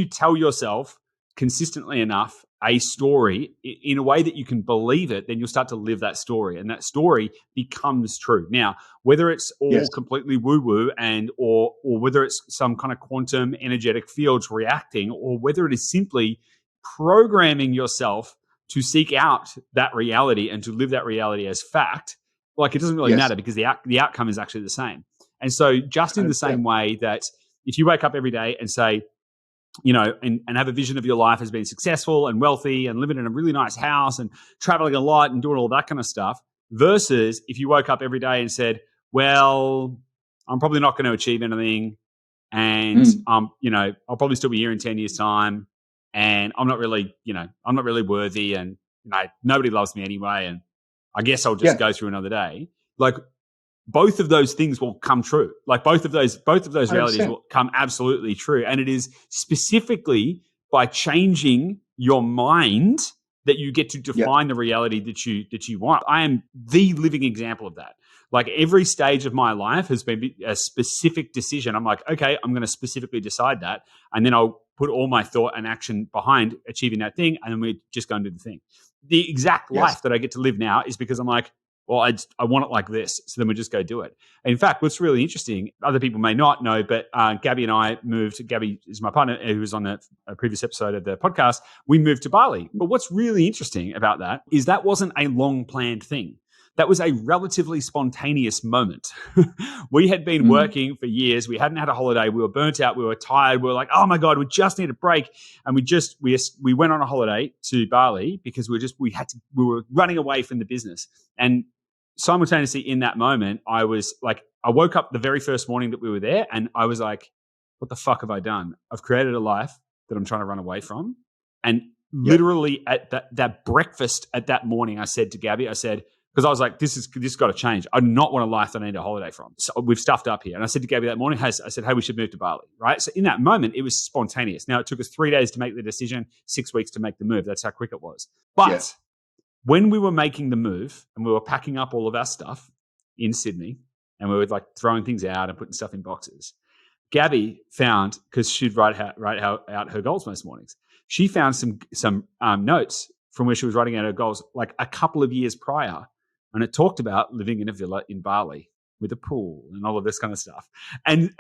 Speaker 2: tell yourself consistently enough a story in a way that you can believe it, then you'll start to live that story, and that story becomes true. Now, whether it's all completely woo-woo or whether it's some kind of quantum energetic fields reacting, or whether it is simply programming yourself to seek out that reality and to live that reality as fact, like, it doesn't really matter, because the outcome is actually the same. And so just in the same way that if you wake up every day and say, and have a vision of your life as being successful and wealthy and living in a really nice house and traveling a lot and doing all that kind of stuff, versus if you woke up every day and said, well, I'm probably not going to achieve anything, and I'll probably still be here in 10 years' time, and I'm not really worthy, and nobody loves me anyway, and I guess I'll just go through another day. Like, both of those things will come true. Like, both of those realities will come absolutely true. And it is specifically by changing your mind that you get to define the reality that you want. I am the living example of that. Like, every stage of my life has been a specific decision. I'm like, okay, I'm going to specifically decide that, and then I'll put all my thought and action behind achieving that thing, and then we just go and do the thing. The exact life that I get to live now is because I'm like, well, I want it like this, so then we just go do it. In fact, what's really interesting, other people may not know, but Gabby and I moved. Gabby is my partner, who was on a previous episode of the podcast. We moved to Bali. But what's really interesting about that is that wasn't a long-planned thing. That was a relatively spontaneous moment. We had been working for years. We hadn't had a holiday. We were burnt out. We were tired. We were like, oh my God, we just need a break. And we went on a holiday to Bali because we were running away from the business. And simultaneously in that moment, I was like, I woke up the very first morning that we were there, and I was like, what the fuck have I done? I've created a life that I'm trying to run away from. And literally at that breakfast at that morning, I said to Gabby, because I was like, this has got to change. I do not want a life that I need a holiday from. So we've stuffed up here. And I said to Gabby that morning, I said, hey, we should move to Bali, right? So in that moment, it was spontaneous. Now, it took us 3 days to make the decision, 6 weeks to make the move. That's how quick it was. But when we were making the move and we were packing up all of our stuff in Sydney, and we were like throwing things out and putting stuff in boxes, Gabby found, because she'd write out her goals most mornings, she found some notes from where she was writing out her goals like a couple of years prior. And it talked about living in a villa in Bali with a pool and all of this kind of stuff. And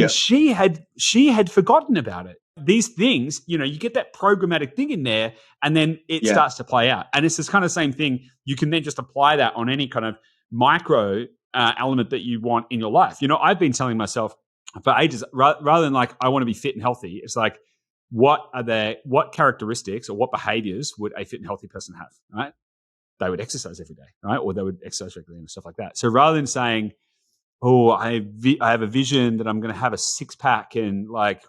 Speaker 2: she had forgotten about it. These things, you get that programmatic thing in there, and then it starts to play out. And it's this kind of same thing. You can then just apply that on any kind of micro element that you want in your life. I've been telling myself for ages, rather than like, I want to be fit and healthy, it's like, what characteristics or what behaviors would a fit and healthy person have, right? They would exercise every day, right? Or they would exercise regularly and stuff like that. So rather than saying, oh, I have a vision that I'm going to have a six pack and like,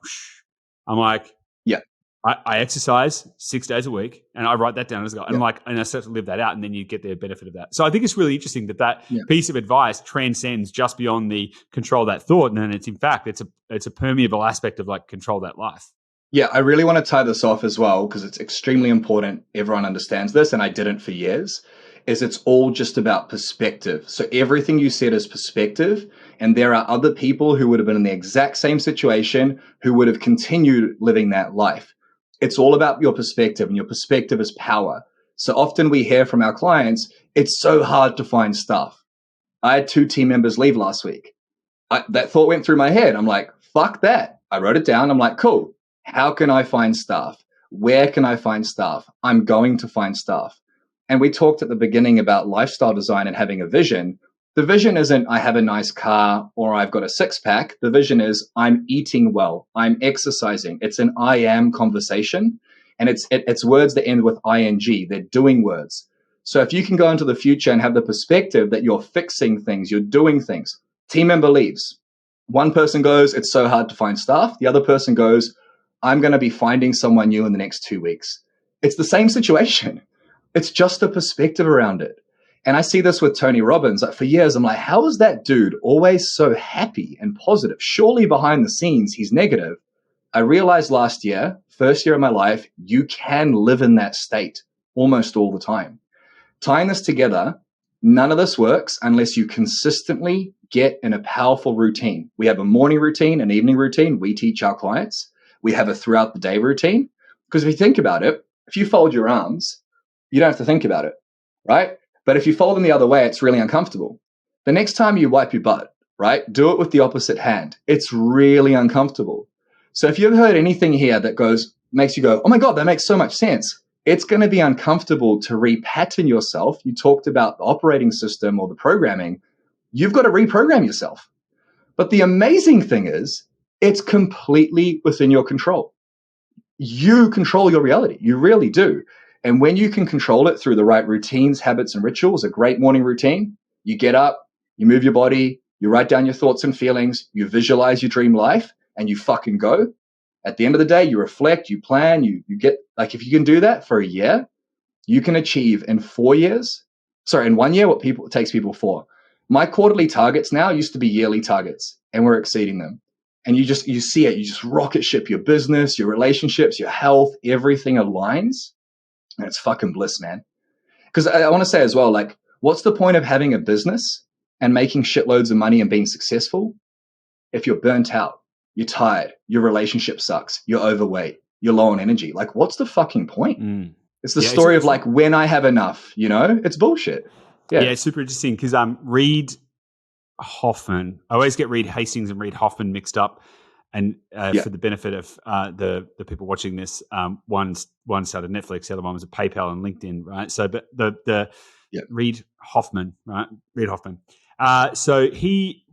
Speaker 2: I'm like,
Speaker 1: Yeah.
Speaker 2: I exercise 6 days a week and I write that down as a goal. And and I start to live that out, and then you get the benefit of that. So I think it's really interesting that piece of advice transcends just beyond the control that thought. And then it's a permeable aspect of like control that life.
Speaker 1: Yeah, I really want to tie this off as well because it's extremely important. Everyone understands this, and I didn't for years, is it's all just about perspective. So everything you said is perspective, and there are other people who would have been in the exact same situation who would have continued living that life. It's all about your perspective, and your perspective is power. So often we hear from our clients, it's so hard to find stuff. I had 2 team members leave last week. That thought went through my head. I'm like, fuck that. I wrote it down. I'm like, cool. How can I find stuff? Where can I find stuff? I'm going to find stuff. And we talked at the beginning about lifestyle design and having a vision. The vision isn't I have a nice car or I've got a 6-pack. The vision is I'm eating well. I'm exercising. It's an I am conversation. And it's words that end with ing. They're doing words. So if you can go into the future and have the perspective that you're fixing things, you're doing things. Team member leaves. One person goes, it's so hard to find staff. The other person goes, I'm going to be finding someone new in the next 2 weeks. It's the same situation. It's just a perspective around it. And I see this with Tony Robbins. Like for years, I'm like, how is that dude always so happy and positive? Surely behind the scenes, he's negative. I realized last year, first year of my life, you can live in that state almost all the time. Tying this together, none of this works unless you consistently get in a powerful routine. We have a morning routine, an evening routine. We teach our clients. We have a throughout the day routine. Because if you think about it, if you fold your arms, you don't have to think about it, right? But if you fold them the other way, it's really uncomfortable. The next time you wipe your butt, right, do it with the opposite hand. It's really uncomfortable. So if you've heard anything here that makes you go, oh my God, that makes so much sense, it's going to be uncomfortable to repattern yourself. You talked about the operating system or the programming. You've got to reprogram yourself. But the amazing thing is, it's completely within your control. You control your reality. You really do. And when you can control it through the right routines, habits, and rituals, a great morning routine, you get up, you move your body, you write down your thoughts and feelings, you visualize your dream life, and you fucking go. At the end of the day, you reflect, you plan, you get, like if you can do that for a year, you can achieve in 1 year, what it takes people 4. My quarterly targets now used to be yearly targets, and we're exceeding them. And you see it, you just rocket ship your business, your relationships, your health, everything aligns. And it's fucking bliss, man. Because I want to say as well, like, what's the point of having a business and making shitloads of money and being successful if you're burnt out, you're tired, your relationship sucks, you're overweight, you're low on energy? Like, what's the fucking point? It's the story of like, when I have enough, it's bullshit.
Speaker 2: Yeah, it's super interesting because Reid Hoffman, I always get Reid Hastings and Reid Hoffman mixed up. And for the benefit of the people watching this, one started Netflix, the other one was a PayPal and LinkedIn, right? So, but the Reid Hoffman, right? Reid Hoffman. So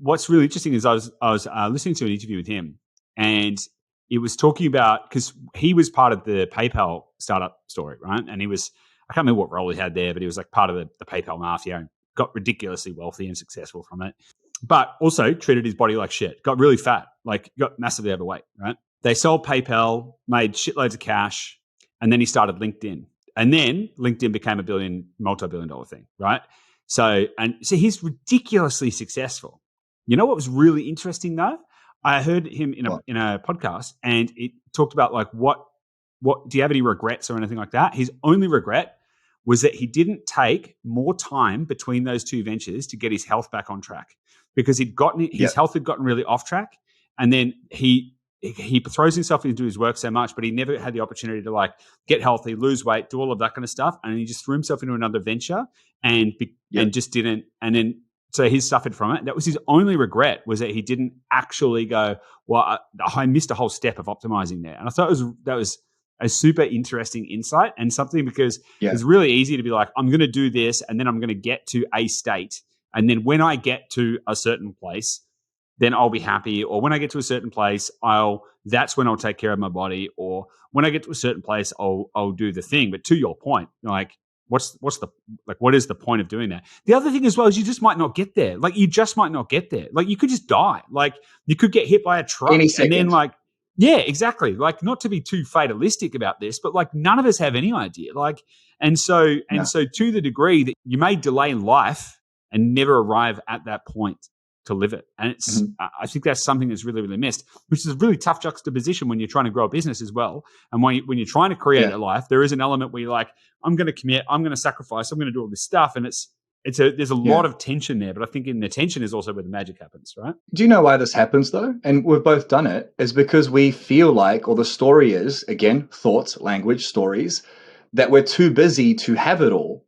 Speaker 2: what's really interesting is I was listening to an interview with him, and it was talking about, because he was part of the PayPal startup story, right? And I can't remember what role he had there, but he was like part of the PayPal mafia and got ridiculously wealthy and successful from it. But also treated his body like shit, got really fat, like got massively overweight, right? They sold PayPal, made shitloads of cash, and then he started LinkedIn. And then LinkedIn became a multi-billion dollar thing, right? So he's ridiculously successful. You know what was really interesting though? I heard him in a podcast, and it talked about like, what do you have any regrets or anything like that? His only regret was that he didn't take more time between those 2 ventures to get his health back on track, because his health had gotten really off track, and then he throws himself into his work so much, but he never had the opportunity to like get healthy, lose weight, do all of that kind of stuff, and he just threw himself into another venture and just didn't. And then so he suffered from it. That was his only regret, was that he didn't actually go, well, I missed a whole step of optimizing there. And I thought that was a super interesting insight, and something, because it's really easy to be like, I'm going to do this and then I'm going to get to a state. And then when I get to a certain place, then I'll be happy. Or when I get to a certain place, that's when I'll take care of my body. Or when I get to a certain place, I'll do the thing. But to your point, like, what is the point of doing that? The other thing as well is you just might not get there. Like, you just might not get there. Like, you could just die. Like, you could get hit by a truck
Speaker 1: Any
Speaker 2: and then
Speaker 1: second.
Speaker 2: like, yeah, exactly. Like, not to be too fatalistic about this, but like, none of us have any idea. Like, so to the degree that you may delay life and never arrive at that point to live it. And I think that's something that's really, really missed, which is a really tough juxtaposition when you're trying to grow a business as well. And when you're trying to create a life, there is an element where you're like, I'm going to commit, I'm going to sacrifice, I'm going to do all this stuff. And there's a lot of tension there, but I think in the tension is also where the magic happens, right?
Speaker 1: Do you know why this happens though? And we've both done it, is because we feel like, or the story is, again, thoughts, language, stories, that we're too busy to have it all.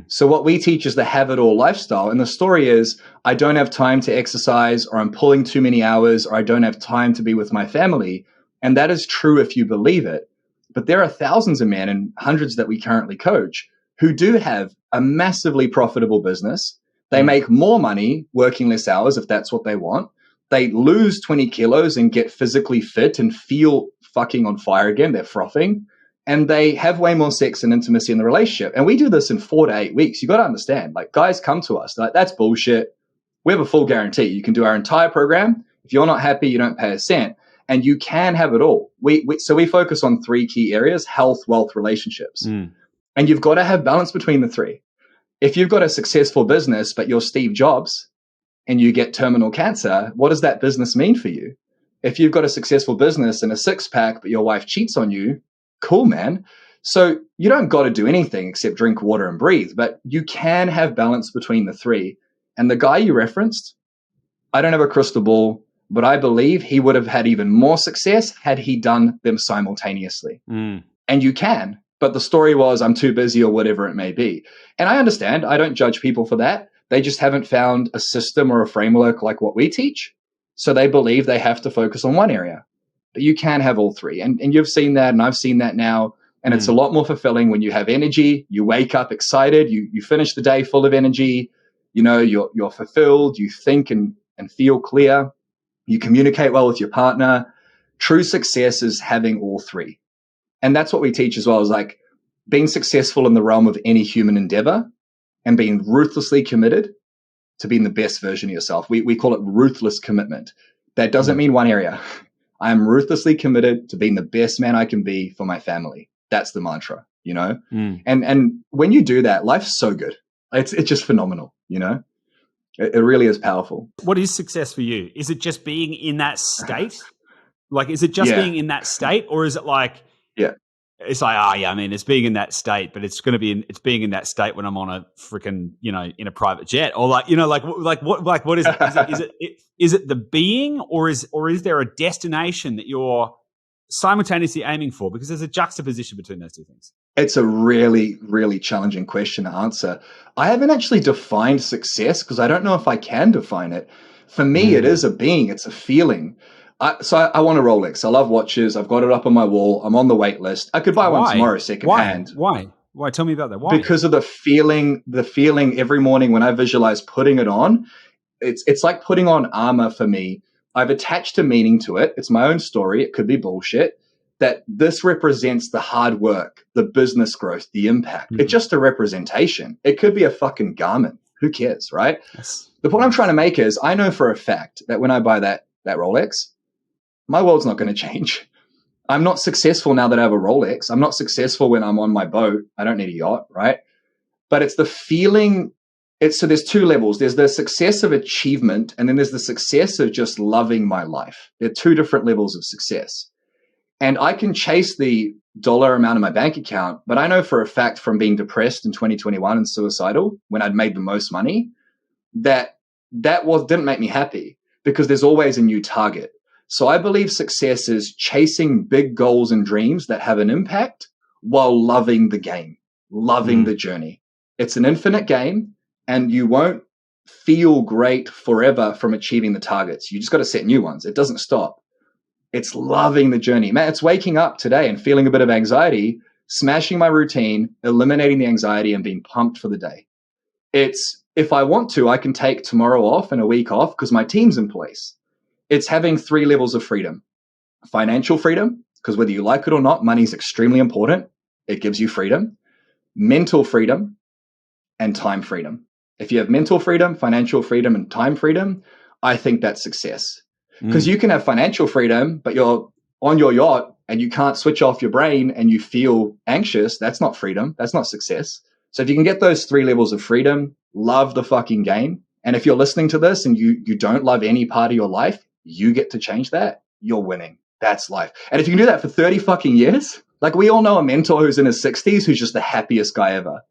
Speaker 1: So what we teach is the have it all lifestyle. And the story is, I don't have time to exercise, or I'm pulling too many hours, or I don't have time to be with my family. And that is true if you believe it. But there are thousands of men and hundreds that we currently coach who do have a massively profitable business. They make more money working less hours if that's what they want. They lose 20 kilos and get physically fit and feel fucking on fire again. They're frothing. And they have way more sex and intimacy in the relationship. And we do this in 4 to 8 weeks. You got to understand, like, guys come to us, like, that's bullshit. We have a full guarantee. You can do our entire program. If you're not happy, you don't pay a cent. And you can have it all. So we focus on 3 key areas: health, wealth, relationships. And you've got to have balance between the 3. If you've got a successful business, but you're Steve Jobs and you get terminal cancer, what does that business mean for you? If you've got a successful business and a 6-pack, but your wife cheats on you, cool, man. So you don't got to do anything except drink water and breathe, but you can have balance between the 3. And the guy you referenced, I don't have a crystal ball, but I believe he would have had even more success had he done them simultaneously. And you can, but the story was, I'm too busy or whatever it may be. And I understand. I don't judge people for that. They just haven't found a system or a framework like what we teach. So they believe they have to focus on one area. But you can have all 3. And you've seen that, and I've seen that now. And it's a lot more fulfilling when you have energy. You wake up excited. You finish the day full of energy. You know, you're fulfilled. You think and feel clear. You communicate well with your partner. True success is having all 3. And that's what we teach as well, is like being successful in the realm of any human endeavor and being ruthlessly committed to being the best version of yourself. We call it ruthless commitment. That doesn't mean one area. I am ruthlessly committed to being the best man I can be for my family. That's the mantra, you know? And when you do that, life's so good. It's just phenomenal, you know? It really is powerful.
Speaker 2: What is success for you? Is it just being in that state? Like, is it just being in that state? Or is it like, it's like, I mean, it's being in that state, but it's it's being in that state when I'm on a freaking, you know, in a private jet, or like, you know, what is it? Is it the being, or is there a destination that you're simultaneously aiming for? Because there's a juxtaposition between those 2 things.
Speaker 1: It's a really, really challenging question to answer. I haven't actually defined success because I don't know if I can define it. For me, it is a being, it's a feeling. So I want a Rolex. I love watches. I've got it up on my wall. I'm on the wait list. I could buy one tomorrow secondhand.
Speaker 2: Why? Tell me about that. Why?
Speaker 1: Because of the feeling every morning when I visualize putting it on. It's like putting on armor for me. I've attached a meaning to it. It's my own story. It could be bullshit. That this represents the hard work, the business growth, the impact. It's just a representation. It could be a fucking garment. Who cares, right? Yes. The point I'm trying to make is, I know for a fact that when I buy that Rolex, my world's not going to change. I'm not successful now that I have a Rolex. I'm not successful when I'm on my boat. I don't need a yacht, right? But it's the feeling. So there's 2 levels. There's the success of achievement, and then there's the success of just loving my life. There are 2 different levels of success. And I can chase the dollar amount in my bank account, but I know for a fact from being depressed in 2021 and suicidal, when I'd made the most money, that didn't make me happy, because there's always a new target. So I believe success is chasing big goals and dreams that have an impact while loving the game, loving the journey. It's an infinite game, and you won't feel great forever from achieving the targets. You just got to set new ones. It doesn't stop. It's loving the journey. Man, it's waking up today and feeling a bit of anxiety, smashing my routine, eliminating the anxiety, and being pumped for the day. It's, if I want to, I can take tomorrow off and a week off because my team's in place. It's having 3 levels of freedom. Financial freedom, because whether you like it or not, money is extremely important. It gives you freedom. Mental freedom and time freedom. If you have mental freedom, financial freedom, and time freedom, I think that's success. Because you can have financial freedom, but you're on your yacht and you can't switch off your brain and you feel anxious. That's not freedom. That's not success. So if you can get those 3 levels of freedom, love the fucking game. And if you're listening to this and you don't love any part of your life, you get to change that. You're winning. That's life. And if you can do that for 30 fucking years, like we all know a mentor who's in his 60s who's just the happiest guy ever.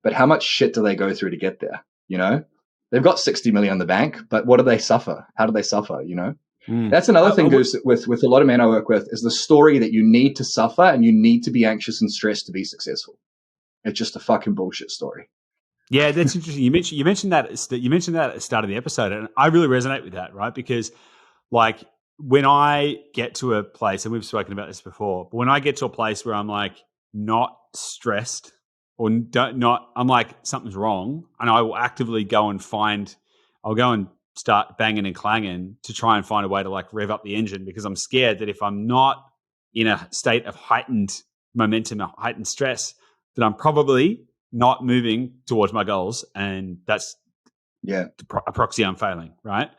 Speaker 1: But how much shit do they go through to get there? You know, they've got 60 million in the bank, but what do they suffer? How do they suffer? You know, that's another thing Goose, with a lot of men I work with is the story that you need to suffer and you need to be anxious and stressed to be successful. It's just a fucking bullshit story.
Speaker 2: Yeah, that's interesting. You mentioned that at the start of the episode, and I really resonate with that, right? Because like when I get to a place, and we've spoken about this before, but when I get to a place where I'm like not stressed or I'm like something's wrong, and I will actively I'll go and start banging and clanging to try and find a way to like rev up the engine, because I'm scared that if I'm not in a state of heightened momentum, heightened stress, that I'm probably not moving towards my goals, and that's a proxy I'm failing, right?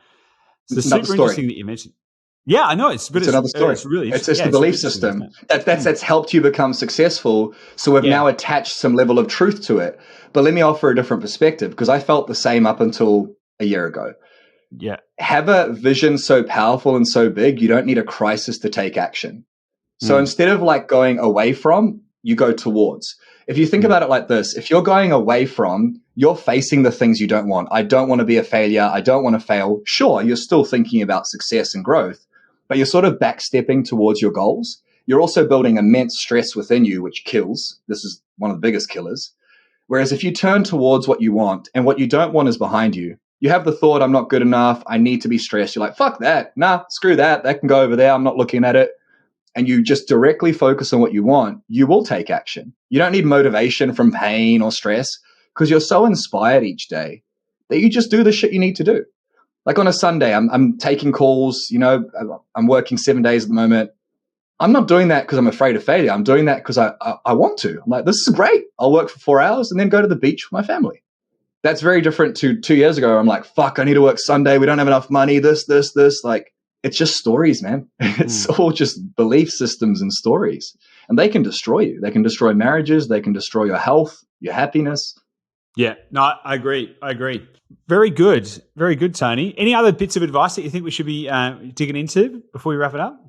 Speaker 2: So super interesting that you mentioned. Yeah, I know it's
Speaker 1: another story.
Speaker 2: It's really
Speaker 1: it's the belief system that's helped you become successful. So we've now attached some level of truth to it. But let me offer a different perspective, because I felt the same up until a year ago.
Speaker 2: Yeah,
Speaker 1: have a vision so powerful and so big, you don't need a crisis to take action. So instead of like going away from, you go towards. If you think about it like this, if you're going away from, you're facing the things you don't want. I don't want to be a failure. I don't want to fail. Sure, you're still thinking about success and growth, but you're sort of backstepping towards your goals. You're also building immense stress within you, which kills. This is one of the biggest killers. Whereas if you turn towards what you want and what you don't want is behind you, you have the thought, I'm not good enough. I need to be stressed. You're like, fuck that. Nah, screw that. That can go over there. I'm not looking at it. And you just directly focus on what you want, you will take action. You don't need motivation from pain or stress, because you're so inspired each day that you just do the shit you need to do. Like on a Sunday, I'm taking calls, you know, I'm working 7 days at the moment. I'm not doing that because I'm afraid of failure. I'm doing that because I want to. I'm like, this is great. I'll work for 4 hours and then go to the beach with my family. That's very different to 2 years ago. I'm like, fuck, I need to work Sunday. We don't have enough money. This. Like, it's just stories, man. It's all just belief systems and stories. And they can destroy you. They can destroy marriages. They can destroy your health, your happiness.
Speaker 2: Yeah, no, I agree. Very good. Very good, Tony. Any other bits of advice that you think we should be digging into before we wrap it up?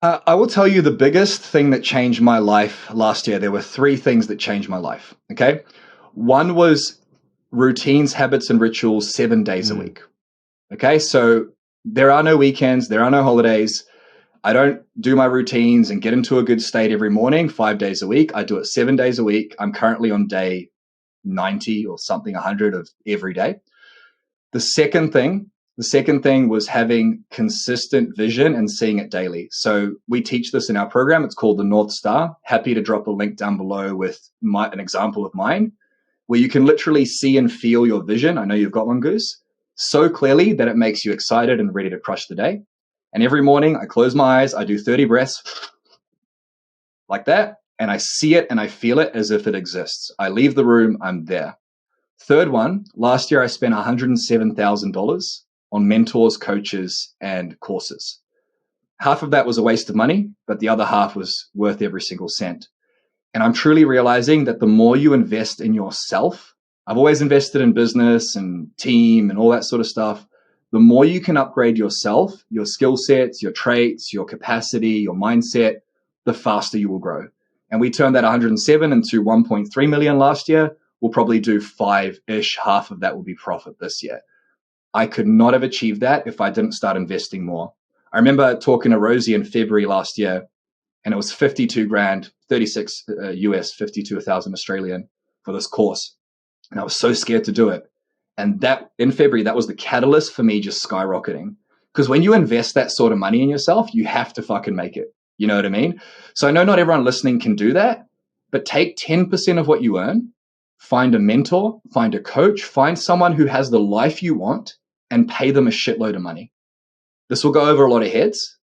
Speaker 1: I will tell you the biggest thing that changed my life last year. There were 3 things that changed my life. Okay. One was routines, habits, and rituals 7 days a week. Okay. So there are no weekends. There are no holidays. I don't do my routines and get into a good state every morning, 5 days a week. I do it 7 days a week. I'm currently on day 90 or something, 100 of every day. The second thing was having consistent vision and seeing it daily. So we teach this in our program. It's called the North Star. Happy to drop a link down below with an example of mine, where you can literally see and feel your vision. I know you've got one, Goose, so clearly that it makes you excited and ready to crush the day. And every morning I close my eyes, I do 30 breaths like that, and I see it and I feel it as if it exists. I leave the room, I'm there. Third one, last year I spent $107,000 on mentors, coaches, and courses. Half of that was a waste of money, but the other half was worth every single cent. And I'm truly realizing that the more you invest in yourself, I've always invested in business and team and all that sort of stuff. The more you can upgrade yourself, your skill sets, your traits, your capacity, your mindset, the faster you will grow. And we turned that 107 into 1.3 million last year. We'll probably do 5-ish. Half of that will be profit this year. I could not have achieved that if I didn't start investing more. I remember talking to Rosie in February last year, and it was 52 grand, 36 US, 52,000 Australian for this course. And I was so scared to do it. And that in February, that was the catalyst for me just skyrocketing. Because when you invest that sort of money in yourself, you have to fucking make it. You know what I mean? So I know not everyone listening can do that, but take 10% of what you earn, find a mentor, find a coach, find someone who has the life you want, and pay them a shitload of money. this will go over a lot of heads.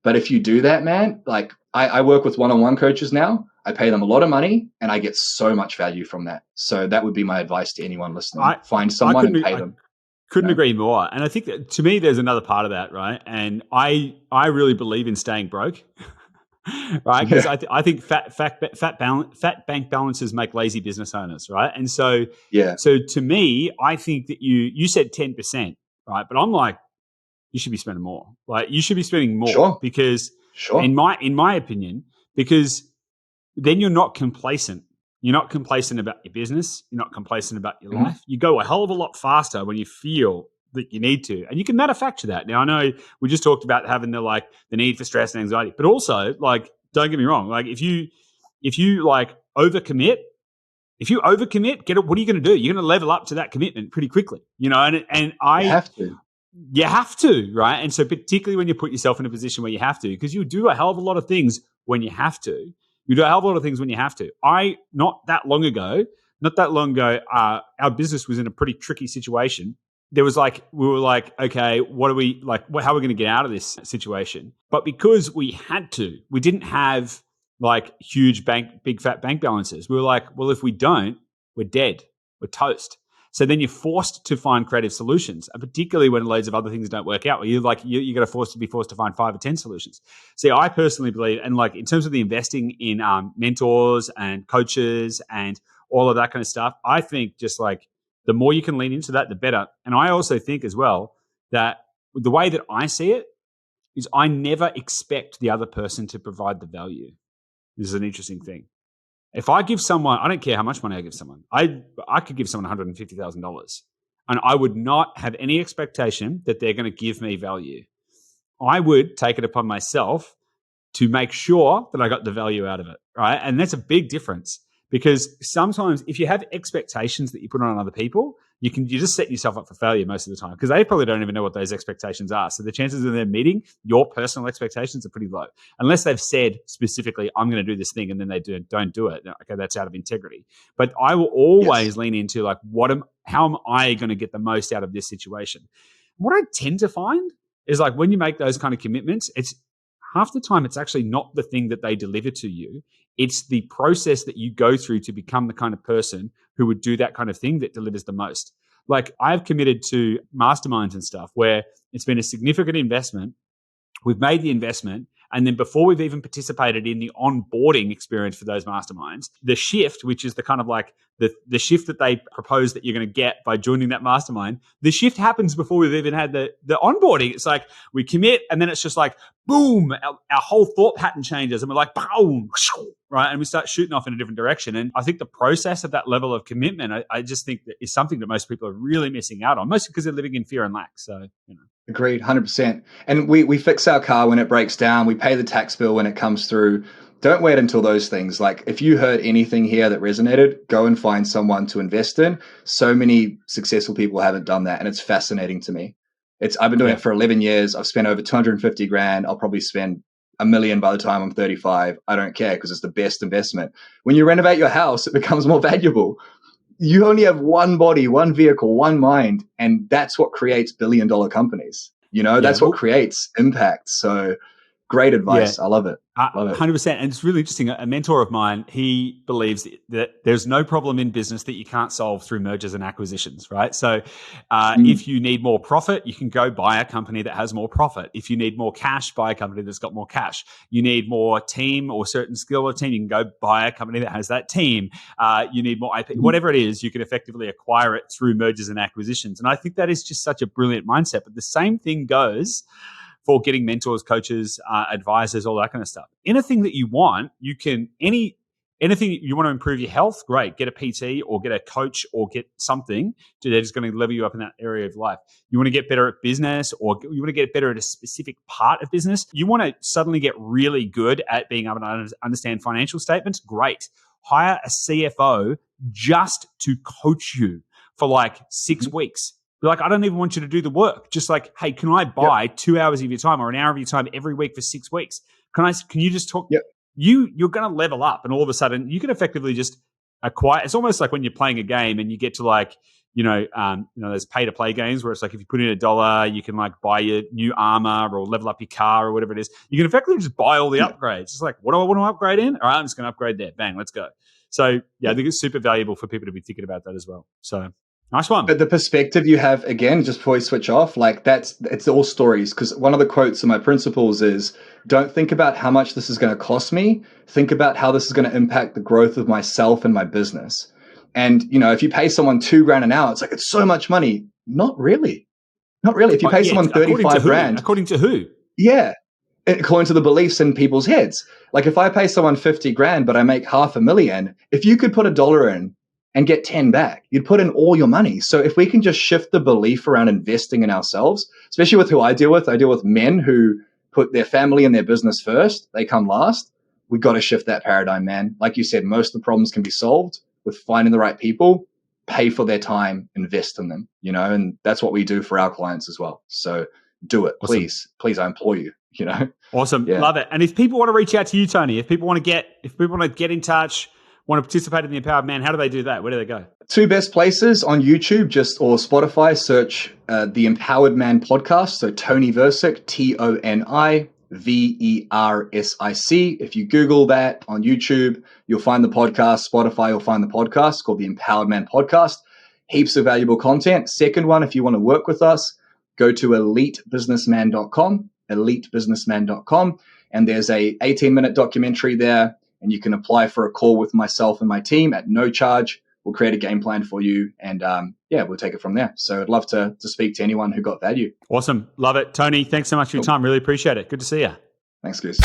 Speaker 1: But if you do that, man, like I work with one-on-one coaches now. I pay them a lot of money and I get so much value from that. So that would be my advice to anyone listening. Find someone and pay them.
Speaker 2: Couldn't agree more. And I think that to me, there's another part of that, right? And I really believe in staying broke, right? Because I think fat bank balances make lazy business owners, right? And so to me, I think that you said 10%, right? But I'm like, you should be spending more. Like you should be spending more because in my opinion, because then you're not complacent. You're not complacent about your business. You're not complacent about your life. You go a hell of a lot faster when you feel that you need to, and you can manufacture that. Now I know we just talked about having the need for stress and anxiety, but also like don't get me wrong. Like if you like overcommit, get it. What are you going to do? You're going to level up to that commitment pretty quickly, you know. And I have to. You have to, right? And so particularly when you put yourself in a position where you have to, because you do a hell of a lot of things when you have to. You do a hell of a lot of things when you have to. Not that long ago, our business was in a pretty tricky situation. We were like, okay, what are we like? How are we going to get out of this situation? But because we had to, we didn't have like huge big fat bank balances. We were like, well, if we don't, we're dead. We're toast. So then you're forced to find creative solutions, and particularly when loads of other things don't work out. Where you're going to be forced to find 5 or 10 solutions. See, I personally believe, and like in terms of the investing in mentors and coaches and all of that kind of stuff, I think just like the more you can lean into that, the better. And I also think as well that the way that I see it is I never expect the other person to provide the value. This is an interesting thing. If I give someone, I don't care how much money I give someone. I could give someone $150,000 and I would not have any expectation that they're going to give me value. I would take it upon myself to make sure that I got the value out of it, right? And that's a big difference because sometimes if you have expectations that you put on other people, you just set yourself up for failure most of the time because they probably don't even know what those expectations are. So the chances of them meeting your personal expectations are pretty low unless they've said specifically, I'm going to do this thing and then they don't do it. Okay, that's out of integrity. But I will always lean into like, how am I going to get the most out of this situation? What I tend to find is like when you make those kind of commitments, it's half the time it's actually not the thing that they deliver to you. It's the process that you go through to become the kind of person who would do that kind of thing that delivers the most. Like I've committed to masterminds and stuff where it's been a significant investment. We've made the investment. And then before we've even participated in the onboarding experience for those masterminds, the shift, which is the kind of like the shift that they propose that you're going to get by joining that mastermind, the shift happens before we've even had the onboarding. It's like we commit and then it's just like, boom, our whole thought pattern changes and we're like, boom, right? And we start shooting off in a different direction. And I think the process of that level of commitment, I just think that is something that most people are really missing out on, mostly because they're living in fear and lack. So, you know.
Speaker 1: Agreed, 100%. And we fix our car when it breaks down. We pay the tax bill when it comes through. Don't wait until those things. Like if you heard anything here that resonated, go and find someone to invest in. So many successful people haven't done that. And it's fascinating to me. I've been doing it for 11 years. I've spent over 250 grand. I'll probably spend $1 million by the time I'm 35. I don't care because it's the best investment. When you renovate your house, it becomes more valuable. You only have one body, one vehicle, one mind, and that's what creates billion-dollar companies. You know, that's what creates impact. So great advice. I love it. Love it.
Speaker 2: 100%. And it's really interesting. A mentor of mine, he believes that there's no problem in business that you can't solve through mergers and acquisitions, right? So if you need more profit, you can go buy a company that has more profit. If you need more cash, buy a company that's got more cash. You need more team or certain skill or team, you can go buy a company that has that team. You need more IP. Whatever it is, you can effectively acquire it through mergers and acquisitions. And I think that is just such a brilliant mindset. But the same thing goes for getting mentors, coaches, advisors, all that kind of stuff. Anything that you want, you can, anything you want to improve your health, great. Get a PT or get a coach or get something that is going to level you up in that area of life. You want to get better at business or you want to get better at a specific part of business. You want to suddenly get really good at being able to understand financial statements, great. Hire a CFO just to coach you for like 6 weeks. Like, I don't even want you to do the work. Just like, hey, can I buy 2 hours of your time or an hour of your time every week for 6 weeks? Can you just talk? You're going to level up and all of a sudden you can effectively just acquire. It's almost like when you're playing a game and you get to like, there's pay to play games where it's like if you put in $1, you can like buy your new armor or level up your car or whatever it is. You can effectively just buy all the upgrades. It's like, what do I want to upgrade in? All right, I'm just going to upgrade there. Bang, let's go. So I think it's super valuable for people to be thinking about that as well. So nice one.
Speaker 1: But the perspective you have, again, just before we switch off, like it's all stories. Because one of the quotes in my principles is, don't think about how much this is going to cost me. Think about how this is going to impact the growth of myself and my business. And, if you pay someone $2,000 an hour, it's like, it's so much money. Not really. Not really. If you pay someone 35 grand.
Speaker 2: According to who?
Speaker 1: Yeah. According to the beliefs in people's heads. Like if I pay someone 50 grand, but I make $500,000, if you could put $1 in and get 10 back, you'd put in all your money. So if we can just shift the belief around investing in ourselves, especially with who I deal with men who put their family and their business first, they come last. We've got to shift that paradigm, man. Like you said, most of the problems can be solved with finding the right people, pay for their time, invest in them, and that's what we do for our clients as well. So do it,
Speaker 2: awesome.
Speaker 1: Please, I implore you,
Speaker 2: Awesome. Yeah. Love it. And if people want to reach out to you, Toni, if people want to get in touch, want to participate in the Empowered Man, how do they do that? Where do they go? Two
Speaker 1: best places on YouTube, or Spotify, search the Empowered Man podcast. So Toni Versic, ToniVersic. If you Google that on YouTube, you'll find the podcast. Spotify, you'll find the podcast. It's called the Empowered Man podcast. Heaps of valuable content. Second one, if you want to work with us, go to elitebusinessman.com, and there's a 18-minute documentary there, and you can apply for a call with myself and my team at no charge. We'll create a game plan for you, and we'll take it from there. So I'd love to speak to anyone who got value.
Speaker 2: Awesome. Love it. Toni, thanks so much for your time. Really appreciate it. Good to see you.
Speaker 1: Thanks, Goose.